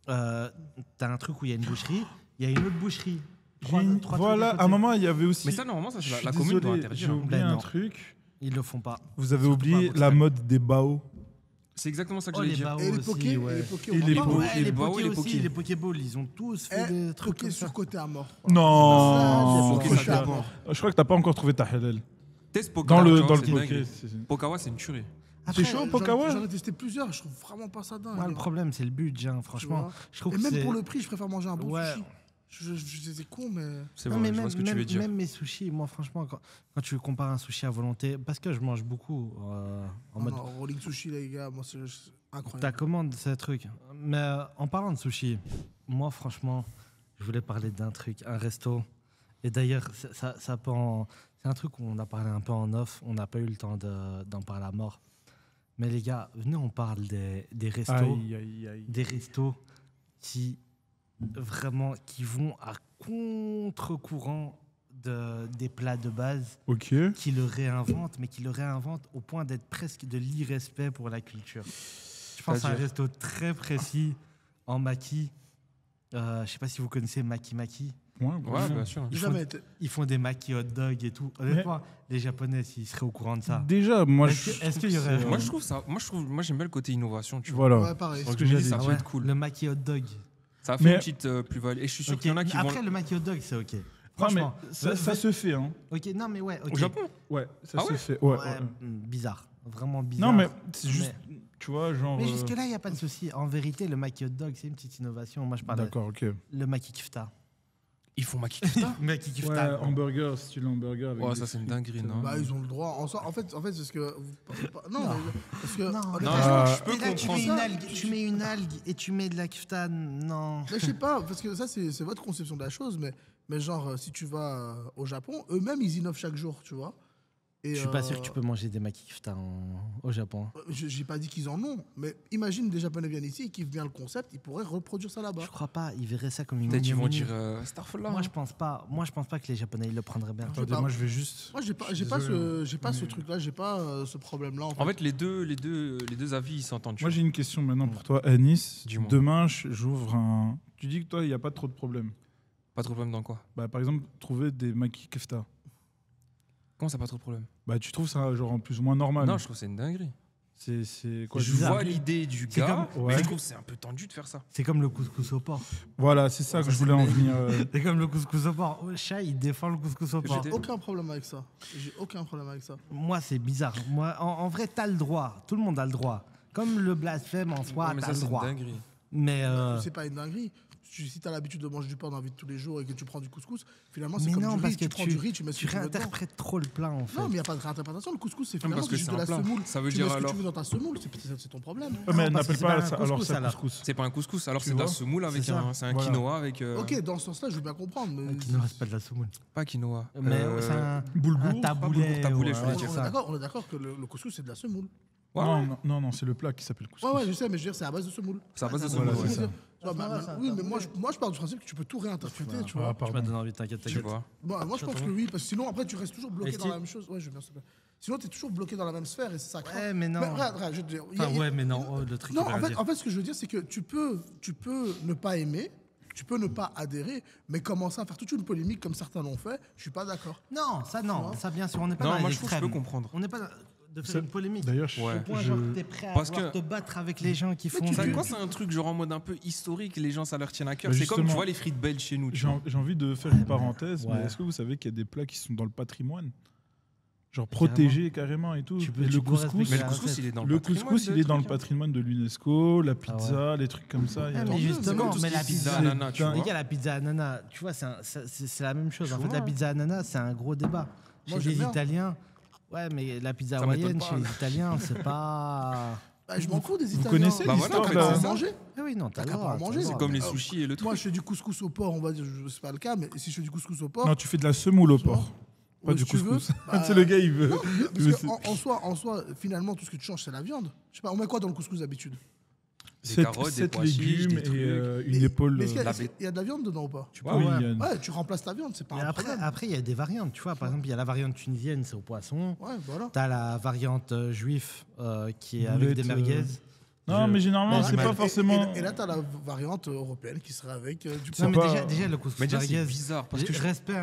t'as un truc où il y a une boucherie, il y a une autre boucherie. Trois Voilà, trucs à un moment, il y avait aussi. Mais ça, normalement, ça, Je c'est suis la commune doit désolé, interdire. j'ai hein. oublié Ben un non. truc. Ils le font pas. Vous avez Surtout pas à oublié la Bruxelles. mode des bao. C'est exactement ça que Oh, j'allais les dire. baos Et les aussi, pokés, ouais. et les pokés, Et on les en parle. pokés. Ouais, les Bao et pokés les aussi, pokés. les pokéballs, ils ont tous fait des trucs Pokés comme ça. surcotés à mort. Non, Poké, Poké, ça ça dépend. je crois que t'as pas encore trouvé ta halal. Test Dans Pokawa, le genre, c'est poké. dingue. c'est- Pokawa, c'est une tuerie. Après, chaud, Pokawa? J'en ai testé plusieurs, je trouve vraiment pas ça dingue. Moi, le problème, c'est le budget, hein, franchement. vois. Je trouve Et que même c'est- pour le prix, je préfère manger un bon Ouais. sushi. C'est con, mais. C'est Non, vrai, mais je vois même, ce que tu veux dire. même mes sushis, moi, franchement, quand tu compares un sushi à volonté, parce que je mange beaucoup en Non, mode. non, Rolling Sushi, les gars, moi, c'est Ta incroyable. commande, c'est un truc. Mais en parlant de sushi, moi, franchement, je voulais parler d'un truc, un resto. Et d'ailleurs, c'est un truc où on a parlé un peu en off. On n'a pas eu le temps d'en parler à mort. Mais les gars, venez, on parle des restos. Aïe, aïe, aïe. Des restos qui vont à contre-courant des plats de base, Ok. qui le réinventent, mais qui le réinventent au point d'être presque de l'irrespect pour la culture. Je pense à un C'est-à-dire resto très précis en maquis. Je sais pas si vous connaissez Maki Maki. Ouais, Ouais, bien sûr. Ils Jamais font, été. ils font des maquis hot dog et tout. Honnêtement, les Japonais, s'ils seraient au courant de ça. Déjà, moi, Est-ce qu'il y aurait- Moi, je trouve ça. Moi, j'aime bien le côté innovation. Tu vois. Voilà. Ouais, pareil. Donc, que je me dis, j'allais ça dire. peut Ouais, être cool. le maki hot dog. Ça a fait Mais- une petite plus-value. Et je suis sûr Ok. qu'il y en a qui Après, vont. le maki hot dog, c'est ok. Non, mais Franchement, ça se fait, hein. Ok, non, mais ouais, ok. Au Japon. Ouais, ça Ah se ouais fait. Ouais, Ouais, ouais. bizarre. Vraiment bizarre. Non, mais c'est juste, tu vois, genre. Mais jusque-là, il n'y a pas de souci. En vérité, le maki hot dog, c'est une petite innovation. Moi, je parlais D'accord, ok. le maki kifta. Ils font Maki Kifta. Maki Ouais, kifta. hamburger, style hamburger. Avec Ouais, des ça, c'est une frites, dinguerie, non Bah, ils ont le droit. En fait c'est ce que. Non, Non. mais parce que. Non, honnêtement, Ah. je peux Et là, tu mets, comprendre. tu mets une algue et tu mets de la kifta. Non. Mais je sais pas, parce que ça, c'est votre conception de la chose, mais genre, si tu vas au Japon, eux-mêmes, ils innovent chaque jour, tu vois. Et, Je suis pas sûr que tu peux manger des maki kifta au Japon. J'ai pas dit qu'ils en ont, mais imagine des Japonais viennent ici, ils kiffent bien le concept, ils pourraient reproduire ça là-bas. Je crois pas. Ils verraient ça comme une Peut-être ils vont ignominie. dire Starfall Moi, je pense pas. Moi, je pense pas que les Japonais ils le prendraient bien. Attendez, pas. moi, je vais juste. Moi, j'ai pas ce truc-là, j'ai pas ce problème-là. En fait. En fait, les deux avis, ils s'entendent. tu Moi, vois. j'ai une question maintenant pour toi, Anis. Dis-moi. Demain, j'ouvre un. Tu dis que toi, il n'y a pas trop de problèmes. Pas trop de problème dans quoi Bah, par exemple, trouver des maki kefta. Comment ça, pas trop de problème Bah, tu trouves ça genre en plus ou moins normal. Non, je trouve que c'est une dinguerie. C'est quoi Je bizarre. vois l'idée du C'est gars, comme- mais ouais. je trouve que c'est un peu tendu de faire ça. C'est comme le couscous au porc. Voilà, c'est ça que je voulais en venir. C'est comme le couscous au porc. Oh, Chat, il défend le couscous au porc. J'ai aucun problème avec ça. J'ai aucun problème avec ça. Moi, c'est bizarre. Moi, en vrai, t'as le droit. Tout le monde a le droit. Comme le blasphème en soi, Ouais, mais t'as ça, le c'est une droit. dinguerie. Mais C'est pas une dinguerie. Si t'as l'habitude de manger du pain dans la vie de tous les jours et que tu prends du couscous, finalement, c'est mais comme non, du parce riz. que Tu prends du riz, tu mets ce tu que tu veux dedans. réinterprètes trop le plat en fait. Non, mais il n'y a pas de réinterprétation. Le couscous, c'est finalement parce que juste c'est de la un plat. semoule. Ça veut Tu dire mets ce que alors- tu veux dans ta semoule, c'est ton problème. Ouais, mais elle parce que n'appelle c'est pas pas un ça, alors couscous, ça alors. couscous. C'est pas un couscous, alors Tu c'est de la vois semoule avec C'est ça. c'est un Voilà. quinoa avec. Ok, dans ce sens-là, je veux bien comprendre. Mais Qui ne reste pas de la semoule. Pas quinoa. Mais c'est un Boulgour, un taboulet. taboulet, je ouais, voulais c'est dire. ça. on est d'accord que le couscous, c'est de la semoule. Ouais, non, ouais. non, non, non, c'est le plat qui s'appelle couscous. Ouais, je sais, mais je veux dire, c'est à base de semoule. C'est à base de Voilà, semoule. c'est ouais. ça. Tu vois, oui, mais moi, je pars du principe que tu peux tout réinterpréter, tu Ah, vois. Tu pardon. m'as donné envie, t'inquiète, Tu t'inquiète. vois. Bon, moi, je pense que oui, parce que sinon, après, tu restes toujours bloqué Est-ce dans qu'il- la même chose. Ouais, je veux bien, s'il te plaît. Sinon, tu es toujours bloqué dans la même sphère et c'est ça. Ouais, mais non. Regarde, je veux dire, il y a- Enfin, ouais, mais non. Oh, le truc Non, qu'il veut dire. en fait, ce que je veux dire, c'est que tu peux ne pas aimer, tu peux ne pas adhérer, mais commencer à faire toute une polémique comme certains l'ont fait, je suis pas d'accord. Non, ça non. Ça, bien sûr, on n'est pas Non, dans moi les je trouve que je extrêmes. peux comprendre. On n'est pas de Ça- faire une polémique. D'ailleurs, Ouais. Au point, je- genre, t'es prêt à Parce vouloir que- te battre avec les gens qui font Tu sais du- quoi, c'est un truc genre en mode un peu historique, les gens ça leur tient à cœur. Bah, C'est comme tu justement. vois les frites belges chez nous. tu j'ai vois. j'ai envie de faire une parenthèse, ouais. mais est-ce que vous savez qu'il y a des plats qui sont dans le patrimoine? Genre protégés carrément et tout. Tu peux- Et tu le dois couscous, respecter Mais la le couscous, recette. il est dans le le patrimoine couscous, de il est dans le trucs, hein. patrimoine de l'UNESCO, la pizza, les trucs comme ça. il y a- Ah, Tant mais mieux, justement, comme tout ce mais qui la est pizza, pizza. ananas, tu Les Les vois. gars, la pizza ananas, tu vois, c'est la même chose. En fait, Chouin. la pizza ananas, c'est un gros débat. Moi, Chez j'aime les bien. Italiens, ouais, mais la pizza Ça m'étonne hawaïenne, pas. chez les Italiens, c'est pas. Bah, je m'en fous des Vous Italiens. connaissez Bah voilà, l'histoire en fait, de la- c'est à ça. manger. Ah oui, non, t'as T'as le qu'à droit. pas en manger, C'est comme les sushis et le truc. Moi, je fais du couscous au porc, on va dire, c'est pas le cas, mais si je fais du couscous au porc, Non, tu fais de la semoule au porc, pas ouais, du si tu veux, couscous. bah, C'est le gars, il veut. non, il veut parce qu'en soi, finalement, tout ce que tu changes, c'est la viande. Je sais pas, on met quoi dans le couscous d'habitude? Des sept carottes, des sept pois chiches, légumes des et trucs. une épaule. Mais est-ce qu'il y a- la est-ce qu'il y a de la viande dedans ou pas? Tu Oui, vois, il y a- Ouais, tu remplaces ta viande, c'est pas Et un après, problème. il y a des variantes, tu vois. Par exemple, il y a la variante tunisienne, c'est au poisson. Ouais, voilà. T'as la variante juif qui est avec des Boulette, merguez. Non, mais généralement, c'est pas forcément. Et là, t'as la variante européenne qui serait avec du Non, mais pas- déjà le couscous Mais déjà, merguez. c'est bizarre. Parce que Respect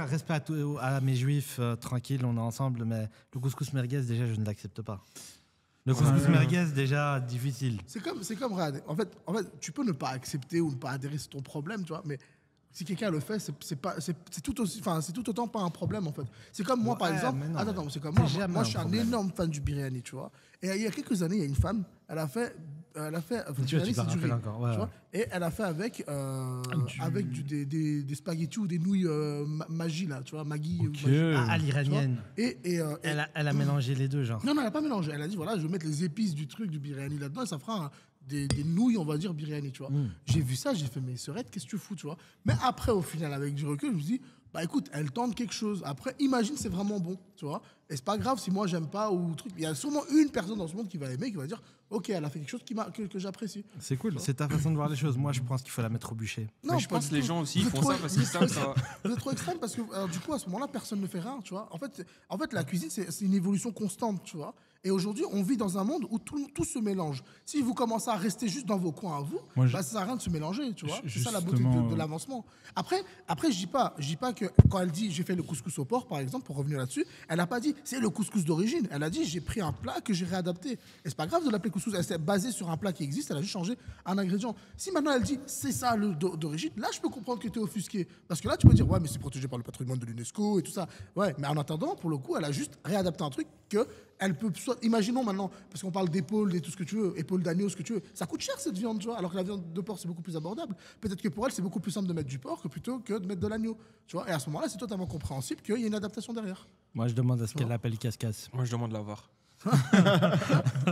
à mes juifs, tranquille, on est ensemble, mais le couscous merguez, déjà, je ne l'accepte pas. Le couscous merguez, déjà, difficile. C'est comme regarde, en fait, tu peux ne pas accepter ou ne pas adhérer, c'est ton problème, tu vois, mais si quelqu'un le fait, c'est tout aussi, enfin, c'est tout autant pas un problème, en fait. C'est comme moi, par Ouais, exemple. mais non, Attends, c'est comme c'est moi. jamais Moi, un je suis un problème. énorme fan du biryani, tu vois. Et il y a quelques années, il y a une femme, elle a fait Tu vois, tu te c'est du rappelles riz, encore. Ouais, tu vois, ouais. et elle a fait avec des spaghettis ou des nouilles Maggi, là, tu vois, Maggi. ou Ok. Maggi. À l'iranienne. Et Elle a mélangé les deux, genre. non, elle n'a pas mélangé. Elle a dit, voilà, je vais mettre les épices du truc, du biryani là-dedans, et ça fera des nouilles, on va dire, biryani, tu vois. J'ai vu ça, j'ai fait, mais Serette, qu'est-ce que tu fous, tu vois. Mais après, au final, avec du recul, je me dis, bah écoute, elle tente quelque chose. Après, imagine, c'est vraiment bon, tu vois. Et c'est pas grave si moi, j'aime pas ou truc. Il y a sûrement une personne dans ce monde qui va aimer, qui va dire, ok, elle a fait quelque chose que j'apprécie. C'est cool, c'est ta façon de voir les choses. Moi, je pense qu'il faut la mettre au bûcher. Mais je pas pense du que les tout. gens aussi, ils Vous êtes font trop- ça parce qu'ils savent ça. Vous êtes trop extrême parce que du coup, à ce moment-là, personne ne fait rien, tu vois. En fait, la cuisine, c'est une évolution constante, tu vois. Et aujourd'hui, on vit dans un monde où tout se mélange. Si vous commencez à rester juste dans vos coins à vous, Moi, ça sert à rien de se mélanger, tu vois. C'est ça la beauté justement, de l'avancement. Après, je dis pas que quand elle dit j'ai fait le couscous au porc, par exemple, pour revenir là-dessus, elle n'a pas dit c'est le couscous d'origine. Elle a dit j'ai pris un plat que j'ai réadapté. Et c'est pas grave de l'appeler couscous. Elle s'est basée sur un plat qui existe. Elle a juste changé un ingrédient. Si maintenant elle dit c'est ça d'origine, là je peux comprendre que tu es offusqué. Parce que là tu peux dire ouais mais c'est protégé par le patrimoine de l'UNESCO et tout ça. Ouais, mais en attendant, pour le coup, elle a juste réadapté un truc que elle peut soit. Imaginons maintenant, parce qu'on parle d'épaule et tout ce que tu veux, épaule d'agneau, ce que tu veux. Ça coûte cher cette viande, tu vois. Alors que la viande de porc c'est beaucoup plus abordable. Peut-être que pour elle c'est beaucoup plus simple de mettre du porc que plutôt que de mettre de l'agneau, tu vois. Et à ce moment-là, c'est totalement compréhensible qu'il y ait une adaptation derrière. Moi, je demande à ce qu'elle l'appelle casse-casse. Moi, je demande l'avoir.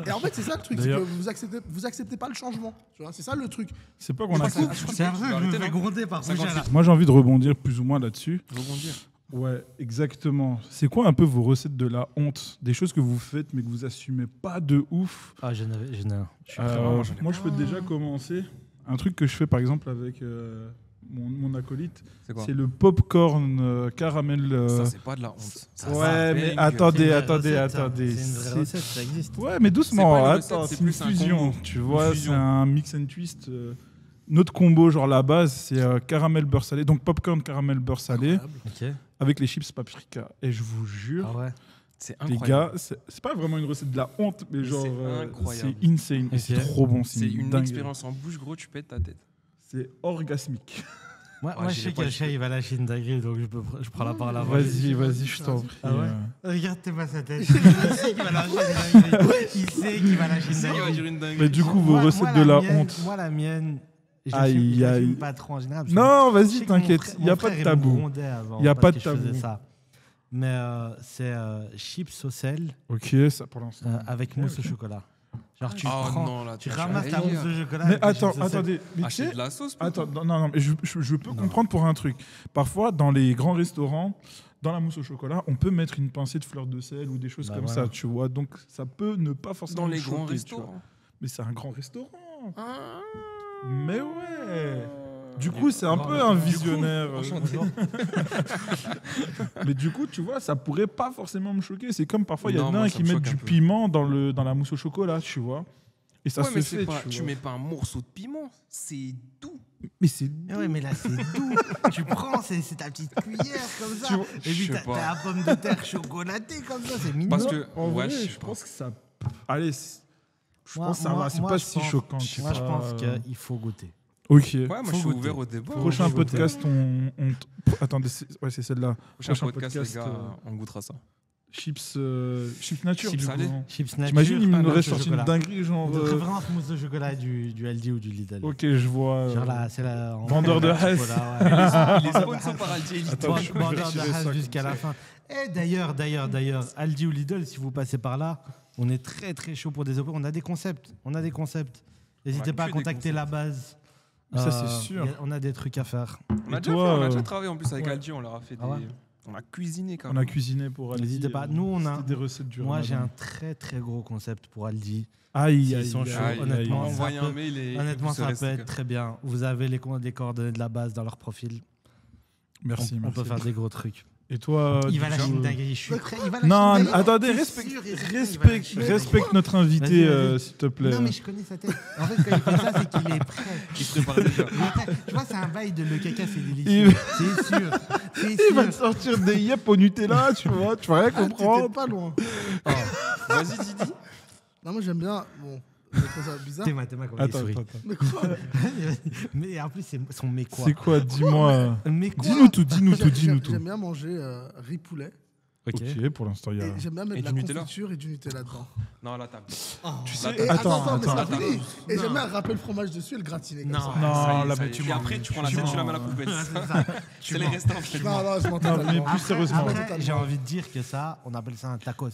Et en fait, c'est ça le truc, c'est que D'ailleurs- vous acceptez pas le changement, tu vois. C'est ça le truc. C'est pas qu'on a. C'est un je me fais gronder par ça, là. Moi, j'ai envie de rebondir plus ou moins là-dessus. Rebondir. Ouais, exactement. C'est quoi un peu vos recettes de la honte? Des choses que vous faites mais que vous assumez pas de ouf. Ah, je suis vraiment, j'en ai moi, je peux déjà commencer. Un truc que je fais par exemple avec mon acolyte, C'est quoi c'est le popcorn caramel. Ça, c'est pas de la honte. Ça, c'est Ouais, mais dingue. attendez. C'est une vraie recette, ça existe. Ouais, mais doucement. C'est pas une recette, Attends, c'est c'est une plus un fusion. combo. Tu Une vois, c'est fusion. un mix and twist. Notre combo, genre la base, c'est caramel beurre salé. Donc popcorn caramel beurre salé Ok. avec les chips paprika. Et je vous jure, Ah ouais. C'est les incroyable. gars, c'est pas vraiment une recette de la honte, mais Mais genre c'est incroyable. c'est insane. Et c'est Ok. trop bon. C'est une dingue. expérience en bouche, gros, tu pètes ta tête. C'est orgasmique. Moi, Ouais, moi je j'ai sais pas que le Chay, il va lâcher une dinguerie, donc je prends la parole avant. Vas-y, je t'en prie. Ah ouais Regarde, t'es pas sa tête. Il sait qu'il va lâcher une dinguerie. Il sait qu'il va lâcher une Ça va dinguerie. dire une dinguerie. Mais du coup, vos recettes de la honte. Moi, la mienne, Aïe, je aïe. l'assume pas trop en général. parce que Non, je vas-y, sais que mon t'inquiète. frère- Il n'y a mon pas de frère, il tabou. me grondait avant Il y a parce pas de que je faisais tabou. ça. Mais c'est chips au sel Ok, ça pour l'instant. avec mousse au chocolat. Genre, tu Oh prends, non, là, tu tu ramasses ta vas mousse au chocolat. Mais avec les chips au sel. attendez. Mais tu Acheter sais, de la sauce, plutôt. attends, non, mais je peux comprendre pour un truc. Parfois, dans les grands restaurants, dans la mousse au chocolat, on peut mettre une pincée de fleur de sel ou des choses Bah comme voilà. ça, tu vois. Donc, ça peut ne pas forcément Dans les choquer, grands tu restaurants. vois. Mais c'est un grand restaurant. Ah. Mais ouais. Du coup, c'est un Grand peu un restaurant. visionnaire. Enchanté. Mais du coup, tu vois, ça pourrait pas forcément me choquer. C'est comme parfois, il y Non, en a moi, un ça qui me met choque du un peu. piment dans la mousse au chocolat, tu vois. Et ça Ouais, se mais fait, tu vois. mets pas un morceau de piment, c'est doux. Mais c'est Ah ouais, mais là, c'est doux. Tu prends, c'est ta petite cuillère comme ça. Tu vois, Et puis, je sais t'as pas. la pomme de terre chocolatée comme ça. C'est mignon. Parce que, en ouais, vrai, je sais je pas. pense que ça. Allez, je Moi- pense que ça moi- va. C'est moi, pas je si pense- choquant. Moi, je ça. pense qu'il faut goûter. Ok. Ouais, moi, je Faut suis goûter. ouvert au débat. Prochain faut goûter. podcast, attendez, c'est celle-là. Prochain podcast, les gars, on goûtera ça. Chips nature. Chips du salés. coup. Chips nature. J'imagine il mousse nous au aurait sorti une chocolat. dinguerie, genre. De préférence mousse de chocolat du Aldi ou du Lidl. Ok, je vois. Genre là, c'est la. Vendeur de Hesse. Les sponsors par Aldi et Lidl. Attends, je vais Vendeur de retirer Hesse ça jusqu'à comme la fin. Et d'ailleurs, Aldi ou Lidl, si vous passez par là, on est très très chaud pour des opérations. On a des concepts. N'hésitez Ouais, pas à que des contacter la base. Mais ça, c'est sûr. On a des trucs à faire. On a Et déjà toi, fait, on a déjà travaillé en plus avec ouais. Aldi, on leur a fait des. Ah ouais. On a cuisiné quand On même. a cuisiné pour Aldi. N'hésitez pas. Nous, on a- C'était des recettes du Moi, j'ai Ramadan. un très très gros concept pour Aldi. Aïe, S'ils aïe, sont aïe, chauds, aïe, honnêtement, aïe. ça Envoyez peut- un mail et Honnêtement, vous ça serez peut être sticker. très bien. Vous avez les coordonnées de la base dans leur profil. Merci, On peut merci. faire des gros trucs. Et toi, Il va du lâcher coup, une dinguerie. Je suis prêt. Il va lâcher Non, une dinguerie. attendez, C'est respecte, sûr et certain, il va respecte, lâcher une respecte notre invité, Vas-y. s'il te plaît. Non, mais je connais sa tête. En fait, quand il fait ça, c'est qu'il est prêt. Il se prépare déjà. Il est prêt. Tu vois, c'est un bail de le caca, c'est Il- délicieux. C'est sûr. C'est Il va te sûr. sortir des yep au Nutella, tu vois, tu vas rien Ah, t'étais comprendre. pas loin. Vas-y, Didi. Non, moi j'aime bien. Bon, je trouve ça bizarre. T'es ma, comment il Attends, sourit. attends, attends. Mais quoi Mais en plus, c'est son mais quoi. C'est quoi, dis-moi. Mais quoi Dis-nous tout, dis-nous tout, J'aime- dis-nous j'aime- tout. J'aime bien manger riz poulet. Ok, pour l'instant, il y a. Et j'aime bien mettre Et de du la Nutella. confiture et du Nutella dedans. Non, là, t'as. Tu Et sais, attends, mais c'est attends. pas fini. Et Non. j'aime bien râper le fromage dessus et le gratiner. comme Non. ça. Non, Ça y est, là, ça y mais est. tu Et mens. après, tu prends la Tu tête, tu la mens. mets à la poubelle. C'est ça. C'est les restants. Non, non, je m'entends Non, mais totalement. plus sérieusement. Après, j'ai envie de dire que ça, on appelle ça un tacos.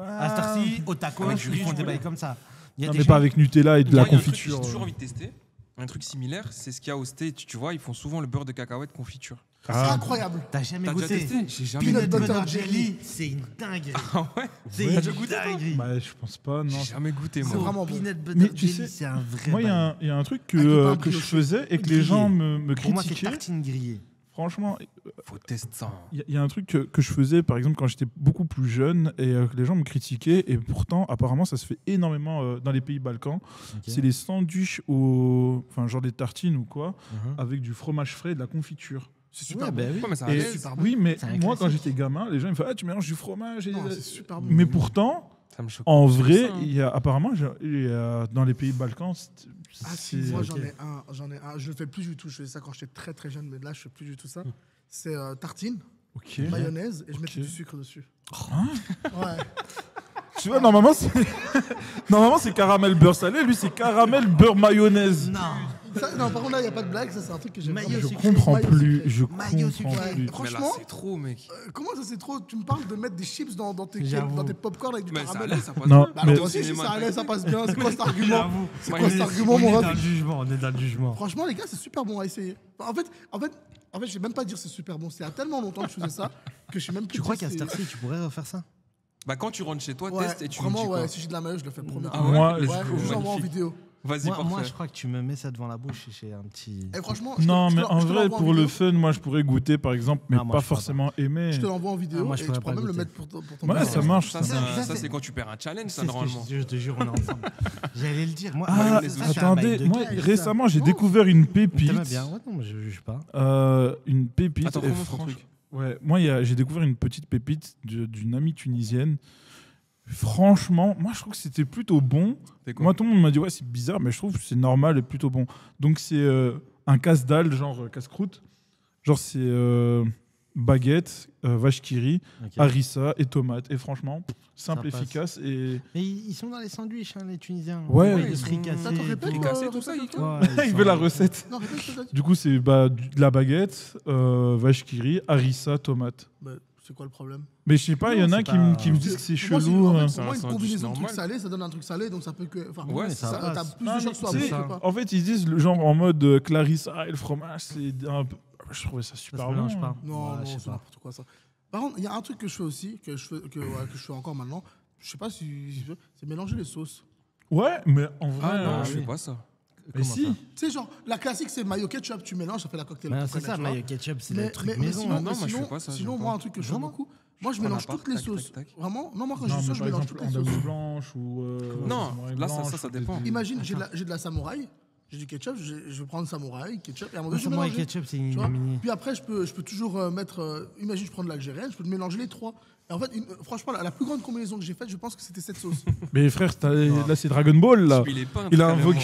À cette heure-ci, au tacos, Avec du riz, ils font du des poulet. bails comme ça. Il y a Non, des mais gens- pas avec Nutella et de la Moi, il y a un truc que confiture. j'ai toujours envie de tester. Un truc similaire, c'est ce qu'il y a au States. Tu vois, ils font souvent le beurre de cacahuète confiture. C'est Ah, incroyable. T'as jamais T'as déjà goûté testé? J'ai jamais Peanut goûté. butter butter jelly. jelly, c'est une dinguerie. Ah ouais? C'est Ouais. une dinguerie. bah, je pense pas, non. J'ai jamais goûté, C'est moi. vraiment bon. Peanut Mais butter tu jelly, sais, c'est un vrai Moi, il y, bail. a un truc Avec le pain que je brioché. faisais et que Grillé. les gens me Pour moi, c'est critiquaient. tartine grillée. Franchement, Faut tester ça. il y a un truc que je faisais, par exemple, quand j'étais beaucoup plus jeune et que les gens me critiquaient. Et pourtant, apparemment, ça se fait énormément dans les pays Balkans. C'est les sandwichs enfin, genre des tartines ou quoi, avec du fromage frais et de la confiture. C'est super Ouais, bon. bah oui. Ouais, mais ça Et- reste. super bon. oui, mais C'est un moi, quand classique. j'étais gamin, les gens ils me faisaient ah, tu mélanges du fromage. Non, c'est super bon. Mais pourtant, Ça me choque. en plus que vrai, ça, hein. il y a, apparemment, dans les pays Balkans, Ah si, moi j'en ai un. Je le fais plus du tout. Je faisais ça quand j'étais très très jeune, mais là je fais plus du tout ça. C'est tartine, Ok. mayonnaise et je mettais Ok. du sucre dessus. Hein Ouais. Tu vois, normalement, normalement, c'est caramel beurre salé. Lui, c'est caramel beurre mayonnaise. Non. Ça, non, par contre là il y a pas de blague. Ça c'est un truc que j'aime. Mayo vraiment. Je sucré. comprends Mayo plus. sucré. Je Mayo comprends sucré. plus. Mais là, Franchement, c'est trop, mec. comment ça c'est trop? Tu me parles de mettre des chips dans tes J'avoue. popcorn avec du Mais ça caramel. allait, ça passe Non, bien. Bah mais- alors toi aussi, si ça allait, ça passe bien. C'est quoi cet argument? C'est quoi cet argument, mon On est ref? dans le jugement, on est dans le jugement. Franchement, les gars, c'est super bon à essayer. En fait, je vais même pas dire c'est super bon. C'est il y a tellement longtemps que je faisais ça que je suis même plus. Tu crois sûr qu'à cette c'est- heure-ci, tu pourrais refaire ça? Bah, quand tu rentres chez toi, Ouais, teste et tu me vraiment, dis quoi. ouais, si j'ai de la mayo, je le fais le premier. Ah coup. ouais, Moi, let's Ouais, go, je vous envoie en magnifique. vidéo. Vas-y, Moi, parfait. je crois que tu me mets ça devant la bouche chez un petit. Et franchement, Non, je te mais en vrai, l'envoie en pour le vidéo. fun, moi, je pourrais goûter, par exemple, mais Non, moi, pas je pourrais forcément aimer. Je te l'envoie en vidéo Ah, moi, je et tu pourrais pourras pas même le goûter. mettre pour ton Ouais, ça marche. Ça, ça marche. ça, c'est quand tu perds un challenge, ça, C'est ce que normalement. je te jure, on est ensemble. J'allais le dire. Moi, Ah, moi, ça, c'est un bail attendez, de moi, gars, ça. récemment, j'ai Non. découvert une T'aimes pépite. bien. Ouais, non, mais je juge pas. Une pépite. Attends, et comment ton franch- truc Ouais, moi, j'ai découvert une petite pépite d'une amie tunisienne. Franchement, moi, je trouve que c'était plutôt bon. C'est quoi? Moi, tout le monde m'a dit, ouais, c'est bizarre, mais je trouve que c'est normal et plutôt bon. Donc, c'est un casse-dalle, genre casse-croûte. Genre, c'est baguette, vache qui rit, Ok. harissa et tomate. Et franchement, simple, Ça passe. efficace. Et Mais ils sont dans les sandwichs, hein, les Tunisiens. Ouais, Ils ils sont sont- fricassés. Attends, répète, tout. Fricassé, tout ça, répète, Ouais, il sont- veut la recette. Non, répète ce que t'as dit. Du coup, c'est de la baguette, vache qui rit, harissa, tomate. Bah, c'est quoi le problème? Mais je sais pas, il y Non, en a c'est qui, pas- qui me disent que c'est Pour moi, chelou. en hein. fait, pour moi, C'est une un sandwich combinaison de trucs normal. salés, ça donne un truc salé, donc ça peut que. Enfin, Ouais, ça ça, passe. t'as plus Non, de mais chances que ce soit tu bon sais, que pas. en fait, ils disent le genre en mode Clarissa et le fromage, c'est un peu. Je trouvais ça Ça se super mélange bon. pas. Non, Ouais, non, je sais c'est pas. n'importe quoi ça. Par contre, il y a un truc que je fais aussi, que je fais encore maintenant. Je sais pas si c'est mélanger les sauces. Ouais, mais en vrai. Ah non, je oui. fais pas ça. mais Comment si. ça Tu sais, genre, la classique, c'est mayo ketchup, tu mélanges, ça fait la cocktail. Ouais, qu'on c'est connaît, ça, tu vois. mayo ketchup, c'est Mais- le truc mais maison. sinon, hein. non, moi, je sinon- fais pas ça, Sinon, j'aime moi, pas. un truc que je fais Vraiment beaucoup, moi, je prends mélange l'appart, toutes les tac, sauces. tac, tac. Vraiment, non, moi, quand je Non, dis mais sauce, je par mélange exemple, toutes les en sauces. double blanche ou. Non, samouraï là, ça blanche, ça ou des- dépend. Imagine, j'ai de la samouraï, j'ai du ketchup, je vais prendre samouraï, ketchup, et à un moment donné, je vais Samouraï mélanger. ketchup, c'est Tu vois. mini. Puis après, je peux toujours mettre. Imagine, je prends de l'algérienne, je peux mélanger les trois. Et en fait, franchement, la plus grande combinaison que j'ai faite, je pense que c'était cette sauce. Mais frère, là, c'est Dragon Ball, là. Il est pas Il a invoqué.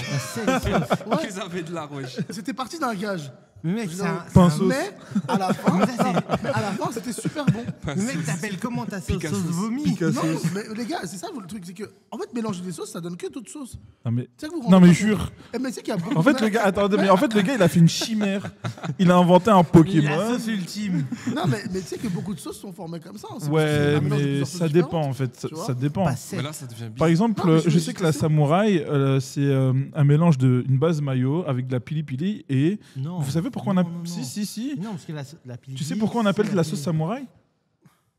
Ouais. Ils avaient de l'art, wesh. C'était parti d'un gage. Mais mec, c'est un. Pinceau. Mais à la fin, c'était super bon. Le mec t'appelle comment ta sauce Picasso. sauce vomi? Picasso. Non, mais les gars, c'est ça le truc, c'est que en fait, mélanger des sauces, ça donne que d'autres sauces. Non, mais, C'est ça que vous vous non, rendez mais pas compte. jure. Eh, mais c'est qu'il y a beaucoup En fait, de- le gars, attendez, mais en fait, le gars, il a fait une chimère. Il a inventé un La Pokémon. sauce ultime. Non, mais tu sais que beaucoup de sauces sont formées comme ça. hein. C'est Ouais, un mélange de mais plusieurs ça sauces dépend, différentes. en fait. Tu vois Ça dépend. Pas Mais sec. là, ça devient Par bizarre. exemple, Non, mais je sais que la samouraï, c'est un mélange d'une base mayo avec de la pili-pili et. Non. Vous savez pourquoi on Non, a. non, non. Si. Non, parce que la pili. Tu sais pourquoi on appelle la sauce samouraï?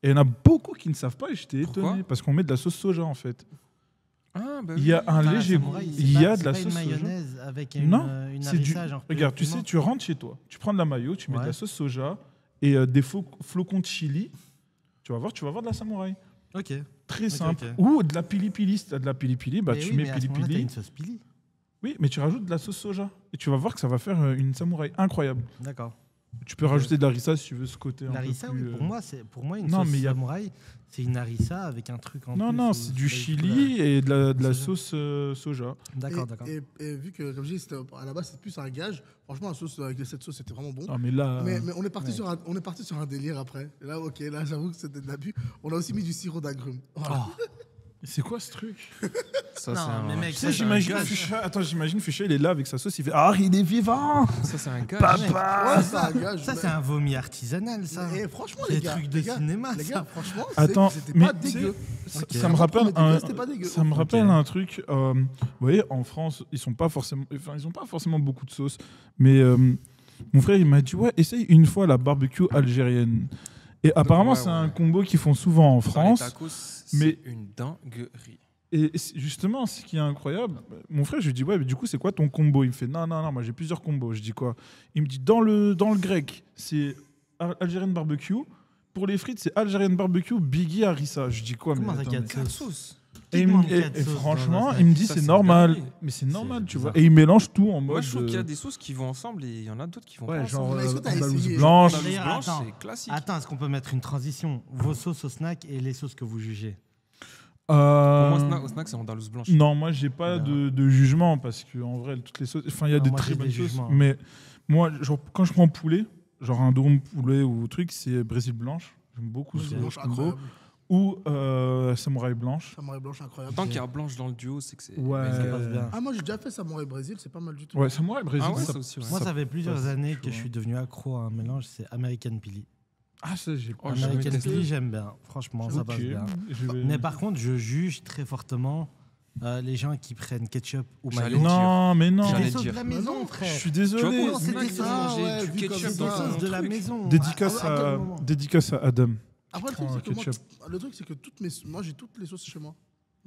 Et il y en a beaucoup qui ne savent pas et j'étais Pourquoi étonné. Parce qu'on met de la sauce soja, en fait. Ah, bah Il y a oui. un Ah, léger goût. samouraï, Il y a de la c'est sauce pas une soja. mayonnaise avec Non, une c'est du. harissa, genre. Regarde, tu sais, piment. tu rentres chez toi, tu prends de la mayo, tu mets de Ouais. la sauce soja et des flocons de chili. Tu vas voir de la samouraï. Ok. Très Ok, simple. ok. Ou de la pili-pili. Si tu as de la pili-pili, bah, Mais tu oui, mets mais à ce moment-là, t'as pili-pili. une sauce pili. Oui, mais tu rajoutes de la sauce soja. Et tu vas voir que ça va faire une samouraï incroyable. D'accord. Tu peux rajouter de la harissa si tu veux ce côté un L'harissa, peu plus... oui, pour moi, une Non, sauce mais il y a- samouraï, c'est une harissa avec un truc en plus. Non, où c'est du tu fais chili et de la soja. sauce soja. D'accord, Et- d'accord. Et vu que, comme je dis, à la base, c'était plus un gage. Franchement, la sauce avec cette sauce, c'était vraiment bon. Ah, mais là... Mais on est parti sur un délire après. Et là, ok, là, j'avoue que c'était de l'abus. On a aussi mis du sirop d'agrumes. Voilà. Oh, C'est quoi ce truc? Ça, Non, c'est un... mais mec, Tu sais, ça, j'imagine gage. Fuchsia. Attends, j'imagine Fuchsia, il est là avec sa sauce, il fait Ah, il est vivant! Ça, c'est un gars. Papa! Ouais, c'est un gage. ça, c'est un vomi artisanal, ça. Et franchement, C'est les des gars, trucs de les gars, cinéma, les ça. gars, franchement, Attends, c'était mais pas tu sais, dégueu. ça, Ok. ça me rappelle C'était pas dégueu. ça me rappelle Ok. un truc. Vous voyez, en France, ils ont pas forcément beaucoup de sauce. Mais mon frère, il m'a dit ouais, essaye une fois la barbecue algérienne. Et apparemment, Ouais, c'est ouais. un combo qu'ils font souvent en Dans les France. tacos, mais- c'est une dinguerie. Et justement, ce qui est incroyable, mon frère, je lui dis ouais, mais du coup, c'est quoi ton combo? Il me fait non, moi j'ai plusieurs combos. Je dis quoi? Il me dit dans le grec, c'est Algérian barbecue. Pour les frites, c'est Algérian barbecue, Biggie harissa. Je dis quoi? Comment mais ça, attends, quatre mais- sauces sauce. Et, Qui demande et- quatre et sauces franchement, dans un il me dit Ça, c'est c'est normal. dingue. Mais c'est normal, tu vois. bizarre. Et il mélange tout en mode. Moi, je trouve qu'il y a des sauces qui vont ensemble et il y en a d'autres qui vont pas Ouais, ensemble. genre Mais est-ce que t'as andalouse essayé blanche. Andalouse D'ailleurs, blanche, attends. c'est classique. Attends, est-ce qu'on peut mettre une transition? Vos sauces au snack et les sauces que vous jugez. Pour Euh, moi, au snack, c'est andalouse blanche. Non, moi, j'ai pas de jugement parce que en vrai, toutes les sauces. Enfin, il y a Non, des moi, très j'ai bonnes des sauces. jugements. Mais moi, genre, quand je prends poulet, genre un durum poulet ou truc, c'est Brésil blanche. J'aime beaucoup Ok. ce Blanche, combo. incroyable. Ou samouraï blanche. Samouraï blanche, incroyable. Tant qu'il y a blanche dans le duo, c'est que c'est. Ouais. Ça passe bien. Ah, moi, j'ai déjà fait Samouraï Brésil, c'est pas mal du tout. Ouais, samouraï Brésil. Ah ouais, ça- ça aussi, ouais. Moi, ça fait plusieurs passe, années tu que je vois. suis devenu accro à un mélange, c'est American Pili. Ah, ça, j'ai Oh, pas. jamais American testé. Pili, j'aime bien. Franchement, ça Ok, passe bien. je vais- Mais par contre, je juge très fortement les gens qui prennent ketchup ou J'allais mayo. dire. Non, mais non. C'est J'allais des sauces de dire. la Mais maison, non, Je frère. suis Tu vois, désolé. pour c'est le snack, des ils ont sauces, mangé ouais, du vu comme ketchup C'est ça. des dans sauces un de la truc. maison. Dédicace À quel à, moment dédicace à Adam. Après, le prends truc, c'est que moi, ketchup. le truc, c'est que moi, j'ai toutes les sauces chez moi.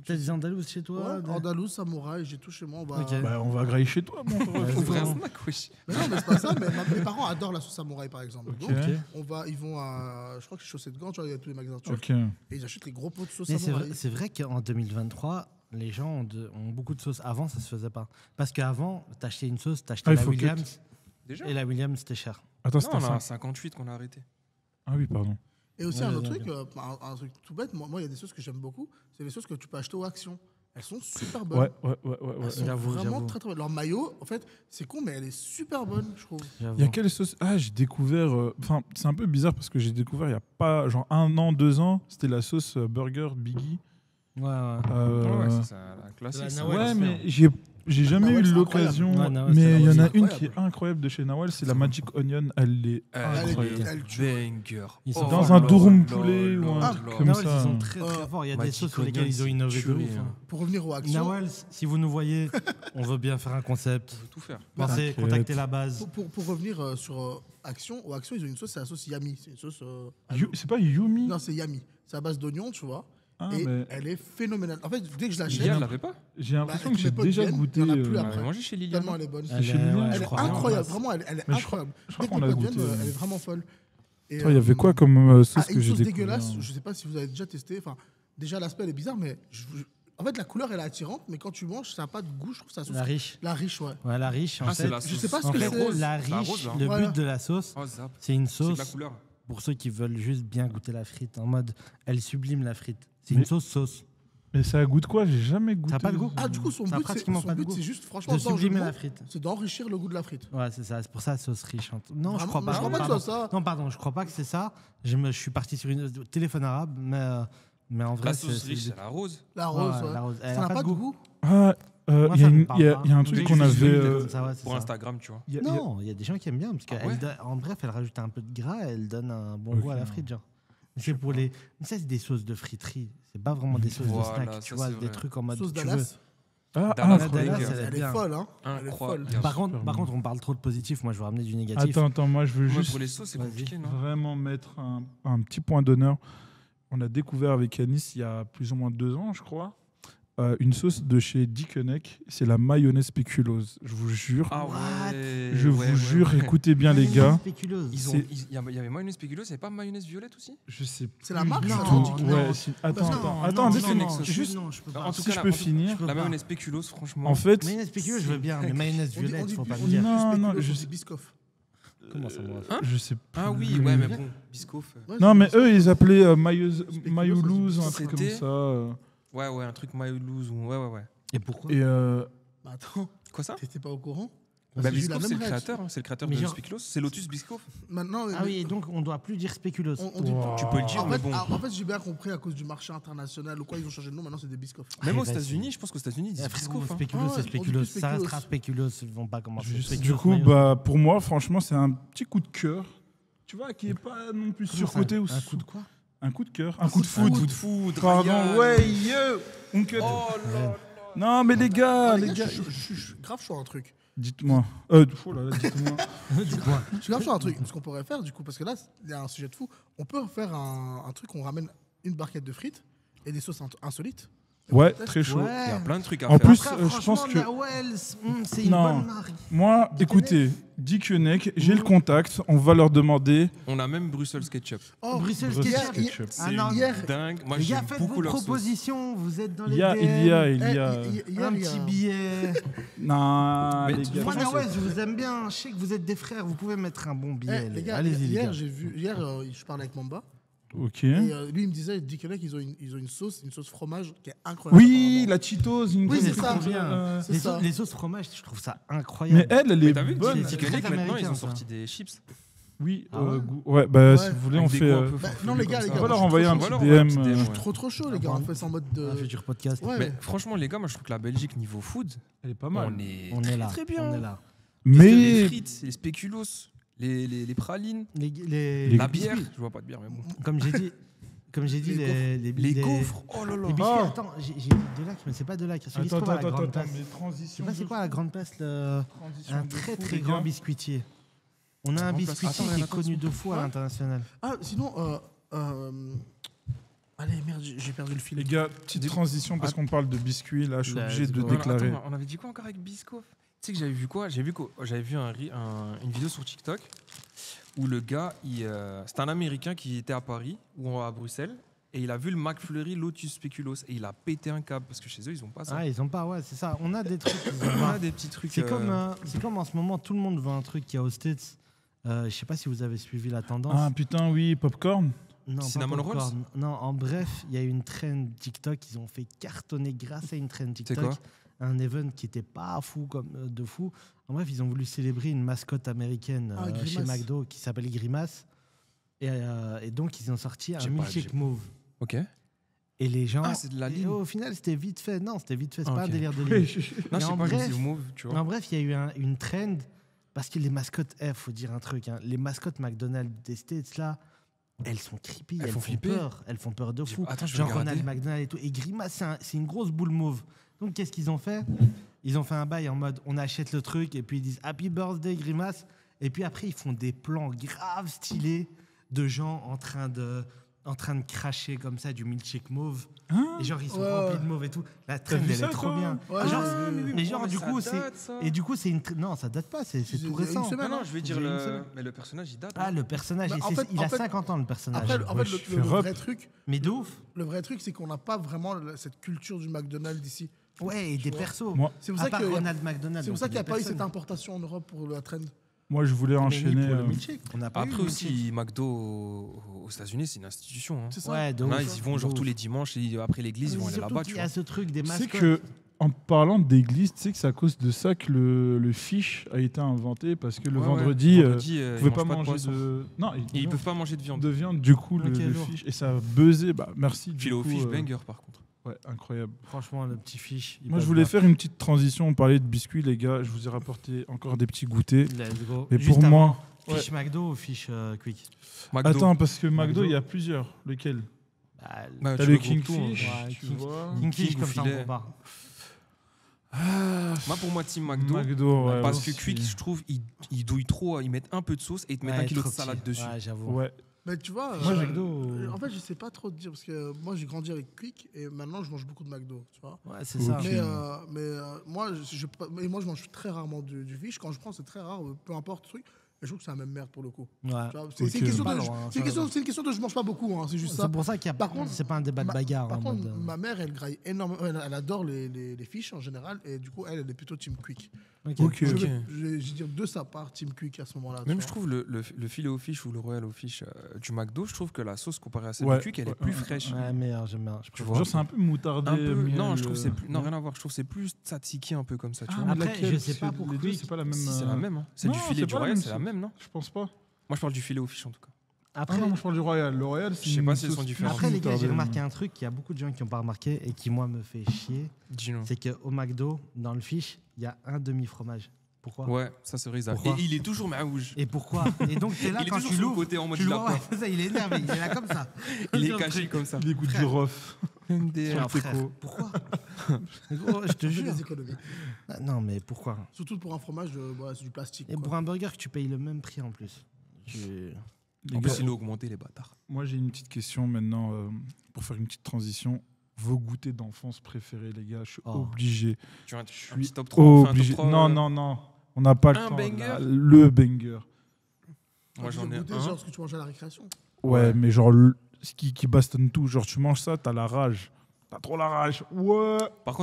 T'as des andalouses chez toi? Ouais, andalouse, samouraï, j'ai tout chez moi. On va... Ok. Bah, on va grailler chez toi, mon frère. Ouais, Ouvrir un bon. snack, wesh. Mais non, mais c'est pas ça. Mais mes parents adorent la sauce samouraï, par exemple. Ok. Donc, ils vont à, je crois que c'est Chaussée de Gand, tu vois, il y a tous les magasins turcs. Ok. Et ils achètent les gros pots de sauce Mais c'est samouraï. vrai, c'est vrai qu'en 2023, les gens ont beaucoup de sauces. Avant, ça se faisait pas. Parce qu'avant, t'achetais une sauce, t'achetais Ah, il la faut que Williams. Déjà Et la Williams, c'était cher. Attends, Non, c'était on a un un 5. 58 qu'on a arrêté. Ah oui, pardon. Et aussi, Ouais, un autre vas-y, truc, un truc tout bête, moi, il y a des sauces que j'aime beaucoup. C'est les sauces que tu peux acheter au Action. Elles sont super bonnes. Ouais. Elles sont J'avoue, vraiment j'avoue. très très bonnes. Leur maillot, en fait, c'est con, mais elle est super bonne, je trouve. J'avoue. Il y a quelle sauce? Ah, j'ai découvert. Enfin, c'est un peu bizarre parce que j'ai découvert il y a pas genre 1 an, 2 ans. C'était la sauce burger Biggie. Ouais, ouais. Euh, Ouais, ça, c'est la classique. La ça. Nawal, ouais, c'est mais bien. j'ai jamais Nawal, eu c'est l'occasion. incroyable. Ouais, Nawal, Mais c'est il y en a incroyable. une qui est incroyable de chez Nawal, c'est la Magic Onion. Elle est incroyable. Elle tue. Banger. Ils sont Dans forts. un là, durum là, poulet ou là, un là. truc comme Nawal, ça. ils sont très très forts. Il y a des Magic sauces sur lesquelles Onion, ils ont innové de tuerie, ouf. hein. hein. Pour revenir au Action, Nawal, si vous nous voyez, on veut bien faire un concept. On peut tout faire. Pensez, T'inquiète. contactez la base. pour revenir sur Action, au Action, ils ont une sauce, c'est la sauce Yami. C'est une sauce. C'est pas Yumi? Non, c'est Yami. C'est à base d'oignons, tu vois. Ah, et mais elle est phénoménale. En fait, dès que je l'achète, Liliane l'avait pas j'ai l'impression Bah, que j'ai tous mes potes déjà viennent, goûté. il y en a plus On après. avait mangé chez Liliane. tellement elle est bonne. C'est chez Liliane, ouais, je Elle est crois. incroyable, vraiment, elle est Mais incroyable. je crois Dès que qu'on mes l'a potes viennent, goûté. elle est vraiment folle. Et, Toi, il y avait quoi comme sauce une que j'ai sauce découvert? dégueulasse, je sais pas si vous avez déjà testé. Enfin, déjà, l'aspect, elle est bizarre, mais en fait, la couleur, elle est attirante, mais quand tu manges, ça n'a pas de goût, je trouve ça sauce. La riche. La riche, ouais. Ouais, la riche, en Ah, c'est fait. la je sauce. sais pas ce En que fait, c'est. la C'est la riche, rose, là. le Voilà. but de la sauce, Oh, zap. c'est une C'est de la sauce couleur. pour ceux qui veulent juste bien goûter la frite, en mode, elle sublime la frite. C'est une Mais- sauce. Mais ça a goût de quoi? J'ai jamais goûté. Ça a pas de goût. Ah, du coup, son Ça a but, pratiquement pas de goût. c'est juste, franchement, De sans jeu de sublimer mots, la frite. c'est d'enrichir le goût de la frite. Ouais, c'est ça. C'est pour ça, sauce riche. Non, je Vraiment, crois mais pas. je crois pas que Pardon. ce soit ça. Non, pardon, je crois pas que c'est ça. Je suis parti sur une téléphone arabe, mais en vrai, La c'est sauce riche, c'est la rose. La rose, Ouais, ouais. la rose. Elle Ça a n'a pas de goût. Ah, il Moi, y, a ça me une- parle il y a- pas. il y a un truc Oui, qu'on juste avait. l'huile, comme ça, ouais, c'est Pour ça. Instagram, tu vois. il y a- il y a- Non, il y a des gens qui aiment bien parce Ah qu'elle ouais en bref, elle rajoute un peu de gras, elle donne un bon Ok. goût à la frite, genre. Mais c'est pour les. Mais ça, c'est des sauces de friterie. C'est pas vraiment des sauces Voilà, de snack. ça, Tu vois, c'est des vrai. trucs en mode. Sauce tu veux. Dallas. Ah, Dallas, incroyable. Dallas, Banger. elle est Elle est bien. folle, hein. Elle est folle. Incroyable. Par contre, on parle trop de positif. Moi, je veux ramener du négatif. Attends, moi je veux Ouais, juste pour les sauces, c'est Vas-y. compliqué, non vraiment mettre un petit point d'honneur. On a découvert avec Yanis il y a plus ou moins 2 ans, je crois. une sauce de chez Dickeneck, c'est la mayonnaise spéculoos. Je vous jure. Ah ouais. Je vous jure, écoutez bien les gars. Spéculoos. Il y avait mayonnaise spéculoos, il n'y avait pas mayonnaise violette aussi? Je sais. C'est la marque, du ça, tout. non, Ouais, non. attends, non, laissez-moi non, juste. Non, je peux En pas. tout Si cas, je peux finir. peux La pas. mayonnaise spéculoos, franchement. En fait, Mayonnaise spéculoos, je veux bien, mais mayonnaise violette, faut pas me on dit dire. Non, plus non, spéculoos, je on sais- dit Biscoff. Comment ça va? Hein je sais. Ah oui, plus. ouais, mais bon, Biscoff. Ouais, Non, c'est mais Biscoff. eux, ils appelaient Spéculoos, Mayoulouse, ça un se truc comme C'était- ça. Ouais, un truc Mayoulouse ou ouais. Et pourquoi? Et Bah, attends, Quoi ça? t'étais pas au courant? Bah, J'ai eu la Biscoff, c'est même le réaction. créateur, hein, c'est le créateur Mais de genre- Spéculoos, c'est Lotus Biscoff. Maintenant, Ah oui, et donc on doit plus dire spéculoos. on dit Wow. Tu peux le dire, En mais fait, bon. en fait, j'ai bien compris à cause du marché international ou quoi, ils ont changé de nom, maintenant c'est des Biscoff. Même aux vas-y. États-Unis, je pense qu'aux États-Unis, ils disent Biscoff. hein. Spéculoos, Ah ouais, c'est on dit spéculoos. plus Ça spéculoos. restera spéculoos, ils vont pas commencer. du Spéculoos, coup, mayonnaise. bah, pour moi, franchement, c'est un petit coup de cœur. Tu vois, qui est pas non plus Comment ça, surcoté ou un coup de quoi? un coup de cœur, un coup de foot. Coup de foudre. Pardon, Ryan. ouais, yo, on cut. Oh là. Non, mais les gars, Les gars, je suis grave chaud un truc. dites-moi. Oh là là, dites-moi. Dis-moi. Je suis grave chaud un truc. Ce qu'on pourrait faire, du coup, parce que là, il y a un sujet de fou. On peut faire un truc, on ramène une barquette de frites et des sauces insolites. Ouais, très chaud. Il y a plein de trucs à En faire. plus, Après, je pense que Nawel, c'est une Non. bonne marque. moi, écoutez, Dickeneck, j'ai le contact, on va leur demander. On a même Brussels Ketchup. Oh, Bruxelles Bruxelles Ketchup. Ketchup. Ah C'est non, hier- dingue. Moi, les gars, j'aime faites beaucoup vos leur sauce. propositions, vous êtes dans les Il y a, DM. il y a. hier, Un il y a- petit billet. Non, Mais les tu- gars. Moi, franchement, Nawel, je vous aime bien. Je sais que vous êtes des frères. Vous pouvez mettre un bon billet. Les gars, Allez-y, les gars. hier, je parlais avec Mamba. Ok. Et lui, il me disait, Dickeneck, ils ont une sauce fromage qui est incroyable. Oui, apparemment. la Cheetos, une Oui, grosse c'est ça. truc, C'est Les, ça. les sauces fromage, je trouve ça Mais incroyable. elle Mais est t'as vu bonne. que C'est Dickeneck, très maintenant, ils américain, ont ça. sorti des chips. Oui, Ah ouais ouais, bah, si Ouais. vous voulez, on Avec des fait. goûts un peu Bah, farfelus non, les comme gars, ça. les On gars, va leur moi, envoyer je un trouve va petit leur envoyer un DM. petit DM, Je ouais. suis trop chaud, les gars. On fait ça en mode de. Un futur podcast. Ouais. Mais franchement, les gars, moi, je trouve que la Belgique, niveau food, Elle est pas mal. on est On est là. très bien. On est là. Les Mais frites, les spéculoos, les pralines, Les la bière. Je vois pas de bière, mais bon. Comme j'ai dit, Les gaufres, oh là là. Les biscuits, Ah. attends, j'ai dit de lac, mais c'est pas de lac. Celui qui se attends, trouve à la attends, Grande attends, Place. mais Je sais transition. pas c'est quoi la Grande Place, transition un de très fou, très les grand gars. biscuitier. On a un Grande Place. biscuitier Attends, qui est attends, connu de fou à Ouais. l'international. Ah, sinon. Allez, merde, j'ai perdu le fil. Les gars, petite transition parce qu'on parle de biscuits. Là, je suis Let's obligé de go. déclarer. Attends, on avait dit quoi encore avec Biscoff? Tu sais que j'avais vu quoi? J'avais vu une vidéo sur TikTok où le gars, c'était un Américain qui était à Paris ou à Bruxelles et il a vu le McFlurry Lotus Spéculoos et il a pété un câble parce que chez eux ils ont pas ça. Ah, ils ont pas, ouais, c'est ça. On a des trucs. qu'ils ont On pas. a des petits trucs. C'est comme en ce moment, tout le monde veut un truc qui a aux States. Je sais pas si vous avez suivi la tendance. Ah putain, oui, popcorn. Non, pas Cinnamon popcorn. rolls. Non, en bref, il y a eu une trend TikTok. Ils ont fait cartonner grâce à une trend TikTok. quoi Un event qui était pas fou comme de fou. En bref, ils ont voulu célébrer une mascotte américaine Ah, chez Grimace. McDo qui s'appelle Grimace. Et donc, ils ont sorti un J'ai pas- milkshake j'ai- mauve. Ok. Et les gens. Ah, c'est de la et ligne. au final, c'était vite fait. Non, c'était vite fait. C'est Ah, pas ok. un délire de Oui, ligne. Non, je Mais sais en pas, je me bref- dis mauve, tu vois. En bref, il y a eu une trend parce que les mascottes, faut dire un truc. Hein, les mascottes McDonald's des States, là, elles sont creepy. Elles font flipper. peur. Elles font peur de fou. Attends, je vais Genre regarder. Ronald McDonald et tout. Et Grimace, c'est une grosse boule mauve. Donc, qu'est-ce qu'ils ont fait? Ils ont fait un bail en mode on achète le truc et puis ils disent Happy Birthday Grimace. Et puis après, ils font des plans graves stylés de gens en train de cracher comme ça du milkshake mauve. Hein Et genre, ils sont Ouais. remplis de mauve et tout. La trend, vu elle ça, est trop toi bien. Ouais, Genre, ouais, mais genre, Oh, du ça coup, date, ça. et du coup, c'est une. Non, ça date pas, c'est C'est- tout il y a une récent. semaine. Non, non, je vais dire J'ai une semaine. mais le personnage il date. Ah, le personnage, Bah, et en c'est- fait- il en a fait- 50 ans, le personnage. Après, Wesh, le fais vrai rep. truc, Mais de ouf. c'est qu'on n'a pas vraiment cette culture du McDonald's ici. Ouais, et des vois. persos. Moi, C'est pour À ça part que Ronald McDonald. c'est pour on ça qu'il n'y a connaît pas eu personne. cette importation en Europe pour la trend. moi, je voulais Mais ni enchaîner. pour le milkshake. On n'a pas eu Après le aussi, milkshake. McDo aux États-Unis, c'est une institution. Hein. C'est ça. Ouais, de Là, ouf. ils y vont genre De tous ouf. les dimanches et après l'église, ils vont Mais aller surtout là-bas, qu'il tu y a vois. ce truc des Tu sais mascottes. que, en parlant d'église, tu sais que c'est à cause de ça que le fish a été inventé parce que le Ouais, ouais. vendredi, ils vous pouvez pas mangent manger poisson. de. Non, Et ils peuvent pas manger de viande. de viande. Du coup, Ok, le lourd. fish et ça a buzzé. Bah, merci. Du Filet au coup, fish banger par contre. Ouais, incroyable. Franchement, le petit fish. il Moi, je passe voulais bien. faire une petite transition. On parlait de biscuits, les gars. Je vous ai rapporté encore des petits goûters. Let's go. Mais Juste pour avant, moi. Fish McDo ou fish quick? McDo. Attends, parce que McDo, McDo. il y a plusieurs. Lequel Bah, Bah, T'as tu le regroupes tout, hein. Kingfish, Ouais, tu King- vois. Kingfish, King ou comme ça, on filet. compare. Moi, pour moi, Team McDo. McDo, ouais. Parce que aussi. Quick, je trouve, ils douillent trop. Ils mettent un peu de sauce et ils te mettent Ouais, un kilo de trop salade petit. dessus. Ouais, j'avoue. Ouais. Mais tu vois, Moi, McDo. en fait, je sais pas trop te dire parce que moi, j'ai grandi avec Quick et maintenant, je mange beaucoup de McDo, tu vois. Ouais, c'est ça. Ok. Moi, moi, je mange très rarement du fish. Quand je prends, c'est très rare, peu importe le truc. Et je trouve que c'est la même merde pour le coup. Ouais. Tu vois, c'est Ok. une question Pas de, loin, c'est une ça va. question, c'est une question de je mange pas beaucoup, hein, c'est juste ça. C'est pour ça qu'il y a. Par contre, c'est pas un débat de bagarre. Par en contre, mode, ma mère, elle graille énormément. Elle adore les fiches en général. Et du coup, elle est plutôt Team Quick. Ok. Je vais dire de sa part Team Quick à ce moment-là. Même tu je vois. trouve le filet au fish ou le royal au fish du McDo, je trouve que la sauce comparée à celle Ouais, du Quick, elle ouais, est plus ouais. fraîche. Ouais, meilleur, j'aime bien. Je Tu préfère. vois. Genre, c'est un peu moutardé. Un peu, miel, non, je trouve que c'est plus, non, ouais. rien à voir. Je trouve que c'est plus tzatziki un peu comme ça, tu Ah, vois. mais Après, laquelle je sais pas Parce que pour les deux, Quick. c'est pas la même. Si, c'est la même. Hein. C'est du Non, filet c'est du pas la royal, même c'est la sauce. même, non? Je pense pas. Moi, je parle du filet au fish en tout cas. Après, Ah non, moi je parle du Royal. Le Royal, c'est Je sais une pas si elles sauce sont plus différentes. Après, les gars, j'ai moutardée. remarqué un truc qu'il y a beaucoup de gens qui n'ont pas remarqué et qui, moi, me fait chier. Dis-nous. C'est qu'au McDo, dans le fish, il y a un demi-fromage. Pourquoi Ouais, ça c'est vrai. Isaac. Pourquoi Et il est toujours maouge. Et pourquoi Et donc, t'es là Il est quand toujours tu sur le l'ouvres. côté en mode Tu il le a vois, ouais, peur. c'est ça, il est énervé, il est là comme ça. Il est Sur le caché truc. comme ça. Il écoute du rof. Frère, Sur le teco. pourquoi Gros, je te On fait jure. des économies. Ah, non, mais pourquoi Surtout pour un fromage, c'est du plastique. Et quoi. pour un burger que tu payes le même prix en plus. Les En gars, plus, il a augmenté les bâtards. moi j'ai une petite question maintenant pour faire une petite transition. Vos goûters d'enfance préférés, les gars, je suis Oh. obligé. Tu veux un Je petit suis top 3 on fait un top obligé. 3, Non, non, non. On n'a pas le un temps. banger là. Le banger. Moi j'en ai goûté, un. genre ce que tu manges à la récréation. Ouais, Ouais. mais genre ce qui bastonne tout. Genre tu manges ça, t'as la rage. T'as trop la rage. Ouais. Par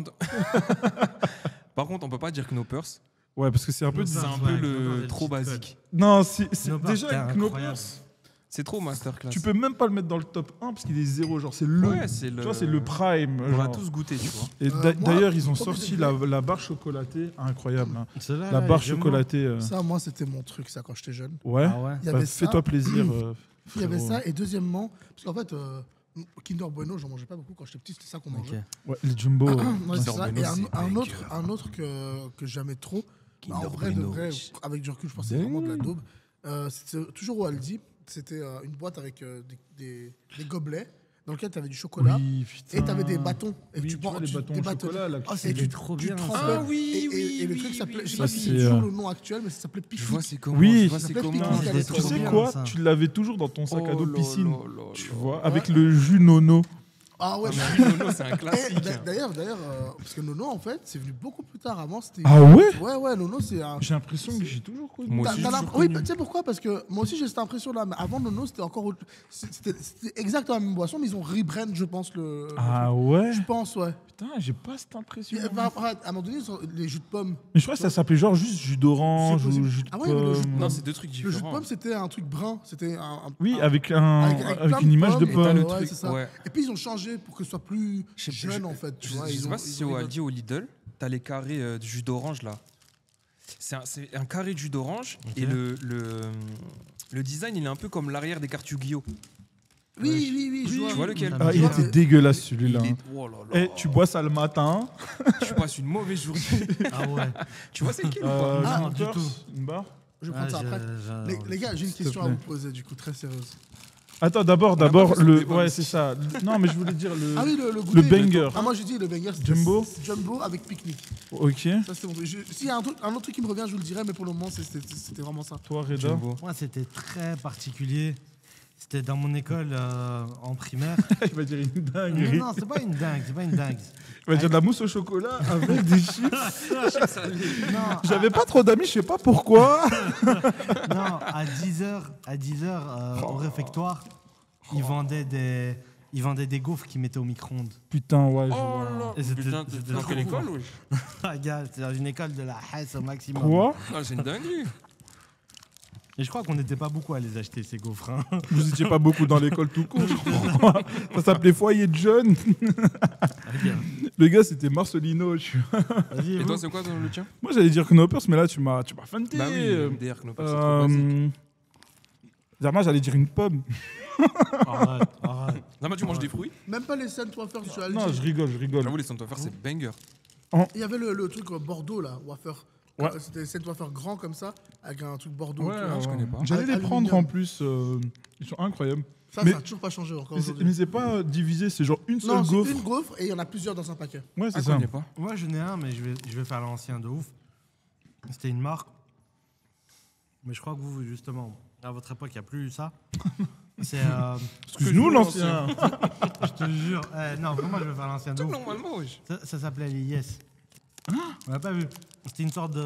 contre, on peut pas dire Knoppers. Ouais, parce que c'est un peu. Knoppers, C'est un ouais, peu Knoppers, le le trop cheat code. basique. Non, c'est Knoppers, déjà c'était avec incroyable. Knoppers. C'est trop masterclass. Tu peux même pas le mettre dans le top 1 parce qu'il est zéro. Genre c'est le. Ouais, c'est Tu le. vois, c'est le prime. On l'a genre. tous goûté, tu vois. Et Moi, d'ailleurs, ils ont premier sorti degré. la barre chocolatée, incroyable. hein. Ceux-là, La là, barre les Jumbo. chocolatée. Ça, moi, c'était mon truc, ça, quand j'étais jeune. Ouais. Ah ouais. Il y Bah, avait ça. fais-toi plaisir. Il y avait frérot. ça. Et deuxièmement, parce qu'en fait, Kinder Bueno, j'en mangeais pas beaucoup quand j'étais petit, c'était ça qu'on Ok. mangeait. Ouais, les jumbo. Ouais, Kinder c'est ça. Bueno, Et c'est un autre que j'aimais trop, en vrai de Bueno. vrai, avec du recul, je pense que c'est vraiment de la daube. C'était toujours au Aldi. C'était une boîte avec des gobelets dans lesquels tu avais du chocolat. Oui, Et tu avais des bâtons. Et Oui, tu tu vois, prends les bâtons au chocolat, là, qui Ah, sont- et Il est trop bien, ça. trempais. Ah oui, et le oui, truc oui, s'appelait, oui, je sais oui. pas si Ça, c'est c'est, toujours le nom actuel, mais ça s'appelait Je Pique-Nique. vois c'est comment. Oui. Je vois Ça c'est s'appelle comment. Pique-Nique, c'était elle est trop Tu trop sais bien, quoi ça. Tu l'avais toujours dans ton sac à dos Oh là piscine. là là Tu là. vois, avec le jus Nono. Ah ouais, Ah, mais Nono, c'est un Eh, classique. D'ailleurs, parce que Nono, en fait, c'est venu beaucoup plus tard. Avant, c'était. Ah ouais Ouais, Nono, c'est un. J'ai l'impression que j'ai toujours connu. Moi T'as- aussi, t'as j'ai l'imp- toujours Oui, connu. tu sais pourquoi? Parce que moi aussi j'ai cette impression-là. Mais avant Nono, c'était encore. C'était exactement la même boisson, mais ils ont rebrand, je pense. Ah ouais Je pense, ouais. Putain, j'ai pas cette impression. Et, bah, après, à un moment donné, ils ont les jus de pomme. Mais je crois que ça s'appelait genre juste jus d'orange C'est ou possible. jus de Ah ouais, mais le jus de pomme. Non, c'est deux trucs Le jus de différents. pomme, c'était un truc brun. C'était Oui, un- avec avec plein une image de pommes, et pomme. t'as le ouais, truc, c'est ça. ouais. Et puis ils ont changé pour que ce soit plus Je sais- jeune, en fait. Tu Je vois, sais ils pas ont- si ils c'est ont au Aldi ou au Lidl, t'as les carrés de jus d'orange là. C'est un carré de jus d'orange Ok. et le design il est un peu comme l'arrière des cartes Yu-Gi-Oh! Oui, je vois. Tu vois lequel Ah, il Tu était vois, dégueulasse celui-là. Il est- oh là là. Et tu bois ça le matin. Tu passes une mauvaise journée. Ah ouais. Tu vois c'est lequel ou pas Ah, Knoppers, du tout. Une barre. Je vais Ah, prendre ça après. Les gars, j'ai une S'il te question à plaît. vous poser, du coup, très sérieuse. Attends, d'abord, pas fait ce le. débat, Ouais, mais c'est ça. Non, mais je voulais dire le. Ah oui, le le goûter. banger. Ah, moi, j'ai dit le banger. c'était Jumbo Jumbo avec pique-nique. Ok. Ça, c'était mon truc. S'il y a un autre truc qui me revient, je vous le dirai, mais pour le moment, c'était vraiment ça. Toi, Reda. Jumbo. Moi, c'était très particulier. C'était dans mon école en primaire. Il va dire une non, dinguerie. non, c'est pas une dingue, c'est pas une dingue. Il va dire de la mousse au chocolat avec des chips. Non, J'avais pas trop d'amis, je sais pas pourquoi. non, à 10h, au réfectoire, ils vendaient des gaufres qu'ils mettaient au micro-ondes. Putain, ouais. je Oh vois. là Et c'était- Putain, c'était t'es dans trop quelle cool. école oui Ah, gars, c'était dans une école de la Hesse au maximum. Quoi Ah, c'est une dinguerie. Et je crois qu'on n'était pas beaucoup à les acheter, ces gaufres. hein. Vous étiez pas beaucoup dans l'école tout court, je crois. Ça s'appelait Foyer de Jeunes. Ah, gars. Le gars, c'était Marcelino. Vas-y, Et vous. toi c'est quoi le tien Moi, j'allais dire Knoppers, mais là, tu m'as fanté. Bah oui, MDR Knoppers, c'est trop basique. Moi, j'allais dire une pomme. Arrête. Non mais tu manges des fruits. Même pas les scènes wafer sur Aldi. Non, je rigole. J'avoue les Saint-Wafer c'est banger. Il y avait le truc Bordeaux, là, wafer. Ouais. C'était scène wafer grand comme ça, avec un truc Bordeaux. Ouais, tu vois. je connais pas. J'allais les Aluminium. prendre en plus. Ils sont incroyables. Ça, Mais- ça a toujours pas changé encore Mais c'est aujourd'hui. pas divisé, c'est genre une seule Non, c'est gaufre. une gaufre et il y en a plusieurs dans un paquet. Ouais, c'est Ah, je ça. connais pas. Moi, j'en ai un, mais je vais faire l'ancien de ouf. C'était une marque. Mais je crois que vous, justement, à votre époque, il n'y a plus ça. C'est. Excuse-nous, l'ancien. Je te jure. Non, vraiment, je vais faire l'ancien de ouf. Normalement, oui. Ça s'appelait les Yes. On l'a pas vu. C'était une sorte de.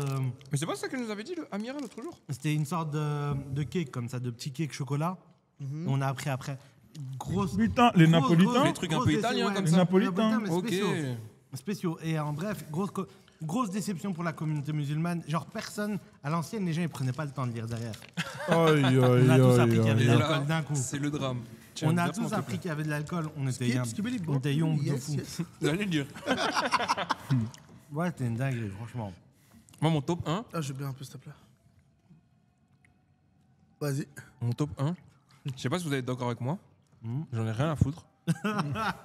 Mais c'est pas ça que nous avait dit le Amira l'autre jour. C'était une sorte de cake comme ça, de petit cake chocolat. On a appris après. Grosse. Putain, les Napolitains. Les trucs un peu italiens comme Les ça. Napolitains. mais Ok. spéciaux. Et en bref, grosse déception pour la communauté musulmane. Genre, personne, à l'ancienne, les gens, ils prenaient pas le temps de lire derrière. Aïe, On a tous appris qu'il y avait Et de aïe. l'alcool là, d'un coup. c'est le drame. Tiens, On a verse-moi, tous s'il te appris qu'il y avait de l'alcool. On était Skip, on était yomb de yes, fou. yes. plaît. J'allais le dire. Ouais, c'était une dinguerie, franchement. Moi, mon top 1. Ah, je vais bien un peu, s'il te plaît. Vas-y. Mon top 1. Je sais pas si vous êtes d'accord avec moi. J'en ai rien à foutre.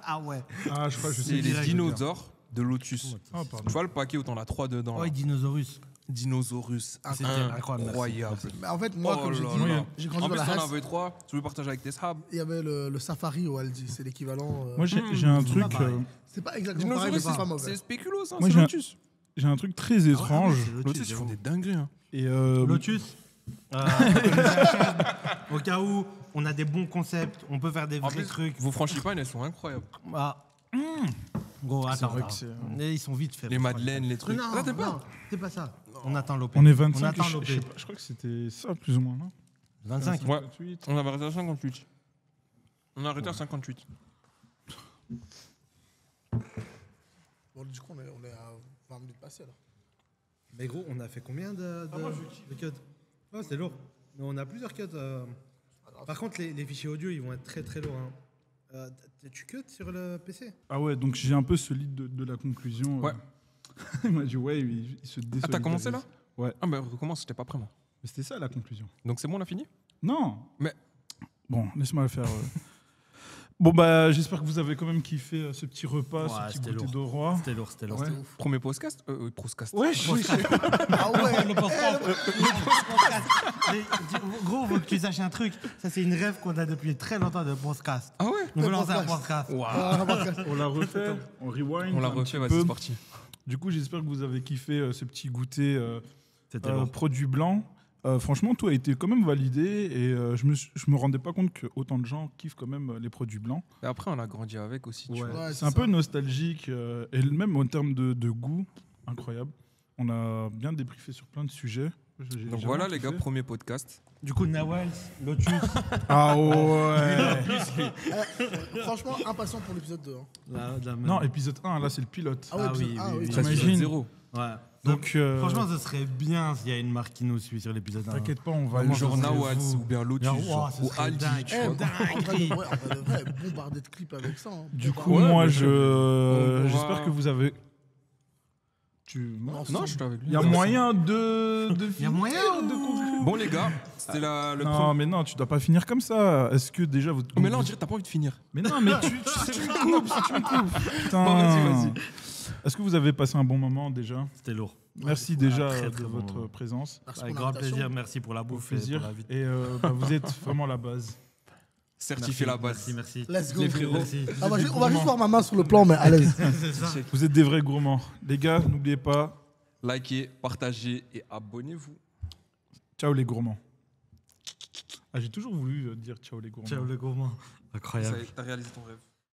Ah ouais. Ah, je crois que je sais. C'est les direct. dinosaures de Lotus. Ah, pardon. Tu vois le paquet où t'en as 3 dedans. Ouais, là. Dinosaurus. Dinosaurus. C'était incroyable. Incroyable. Mais en fait, moi, Oh comme j'ai là dit, là. j'ai En grandi plus, dans t'en la Hasse. avais 3. Tu veux partager avec tes sables. Il y avait le safari au Aldi. C'est l'équivalent. Moi, j'ai un truc. pareil. C'est pas exactement pareil, mais Dinosaurus, c'est pas c'est mauvais. spéculoos, hein, Moi, c'est j'ai un- Lotus. J'ai un truc très étrange. Lotus, ils font des dingueries. Hein. Et Lotus. Au cas où on a des bons concepts, on peut faire des En vrais plus, trucs. vos franchipines, elles sont incroyables. Ah. Gros, attends. vrai là. que c'est- Mais ils sont vite faits. Les madeleines, les trucs. Non, Ah, t'aimes pas non, c'est pas ça. On attend l'OP. on est 25. On attend je, l'OP. sais pas, je crois que c'était ça, plus ou moins, non 25. Ouais. 58. On avait arrêté à 58. On a arrêté à 58. Bon, du coup, on est à 20 minutes passées, là. Mais gros, on a fait combien de cuts? Ouais, c'est lourd. Mais on a plusieurs cuts. Par contre, les fichiers audio, ils vont être très très lourds. Hein. Tu cut sur le PC? Ah ouais, donc j'ai un peu ce lead de la conclusion. Ouais. Il m'a dit, ouais, il se désolidarise. Ah, t'as commencé là? Ouais. Ah, bah recommence, j'étais pas prêt moi. Mais c'était ça la conclusion. Donc c'est bon, on a fini? Non. Mais- Bon, laisse-moi le faire. Bon, bah, j'espère que vous avez quand même kiffé ce petit repas, Ouais, ce petit c'était goûter lourd. d'Auroi. C'était lourd, c'était lourd. Ouais. Premier podcast? Podcast. Ouais, Ah ouais. Mais, gros, faut que tu saches un truc. Ça, c'est une rêve qu'on a depuis très longtemps de podcast. Ah ouais? On veut lancer un podcast. podcast. on l'a refait, on rewind. On l'a un refait, petit vas-y, peu. c'est parti. Du coup, j'espère que vous avez kiffé ce petit goûter C'était lourd. produit blanc. Franchement, tout a été quand même validé et je me rendais pas compte que autant de gens kiffent quand même les produits blancs. Et après, on a grandi avec aussi. Tu Ouais. vois. Ouais, C'est un peu nostalgique et même en termes de goût, incroyable. On a bien débriefé sur plein de sujets. J'ai Donc vraiment voilà, les kiffé. gars, premier podcast. Du coup, Nawals, Lotus. Ah ouais. Franchement, impatient pour l'épisode 2. Hein. Non, épisode 1, là c'est le pilote. Ah ouais, Ah oui, épisode- oui, oui. Ça, c'est T'imagines 0. Ouais. Donc, Franchement, ce serait bien s'il y a une marque qui nous suit sur l'épisode 1. t'inquiète pas, on va Vraiment, le Genre serait Nawaz fou. ou bien Lotus. Genre, genre, ce ou serait Aldi. dingue. tu Eh, vois. en vrai, de vrai, bombarder de clips avec ça. Hein. Du coup, Ouais, moi, bien sûr. On j'espère pourra- que vous avez. Non, je suis avec lui. Il y a moyen de Il y a moyen de conclure. Bon, les gars, c'était le Non, premier. mais non, tu dois pas finir comme ça. Est-ce que déjà vous. Oh, mais là, on dirait que t'as pas envie de finir. Mais non, mais si tu me coupes, si tu me coupes. Putain. Bon, vas-y. Est-ce que vous avez passé un bon moment déjà? C'était lourd. Merci Ouais, déjà très, très de bon votre moment. présence. Merci Avec pour grand l'invitation. plaisir. Merci pour la bouffe. Plaisir. Et pour l'invite. Et vous êtes vraiment la base. Certifié la base. Merci. Let's go. Les frérots. Merci. Ah, on va juste voir ma main sur le plan, mais à l'aise. C'est ça. Vous êtes des vrais gourmands. Les gars, n'oubliez pas. Likez, partagez et abonnez-vous. Ciao les gourmands. Ah, j'ai toujours voulu dire ciao les gourmands. Ciao le gourmand. Ça Incroyable. y est, t'as réalisé ton rêve.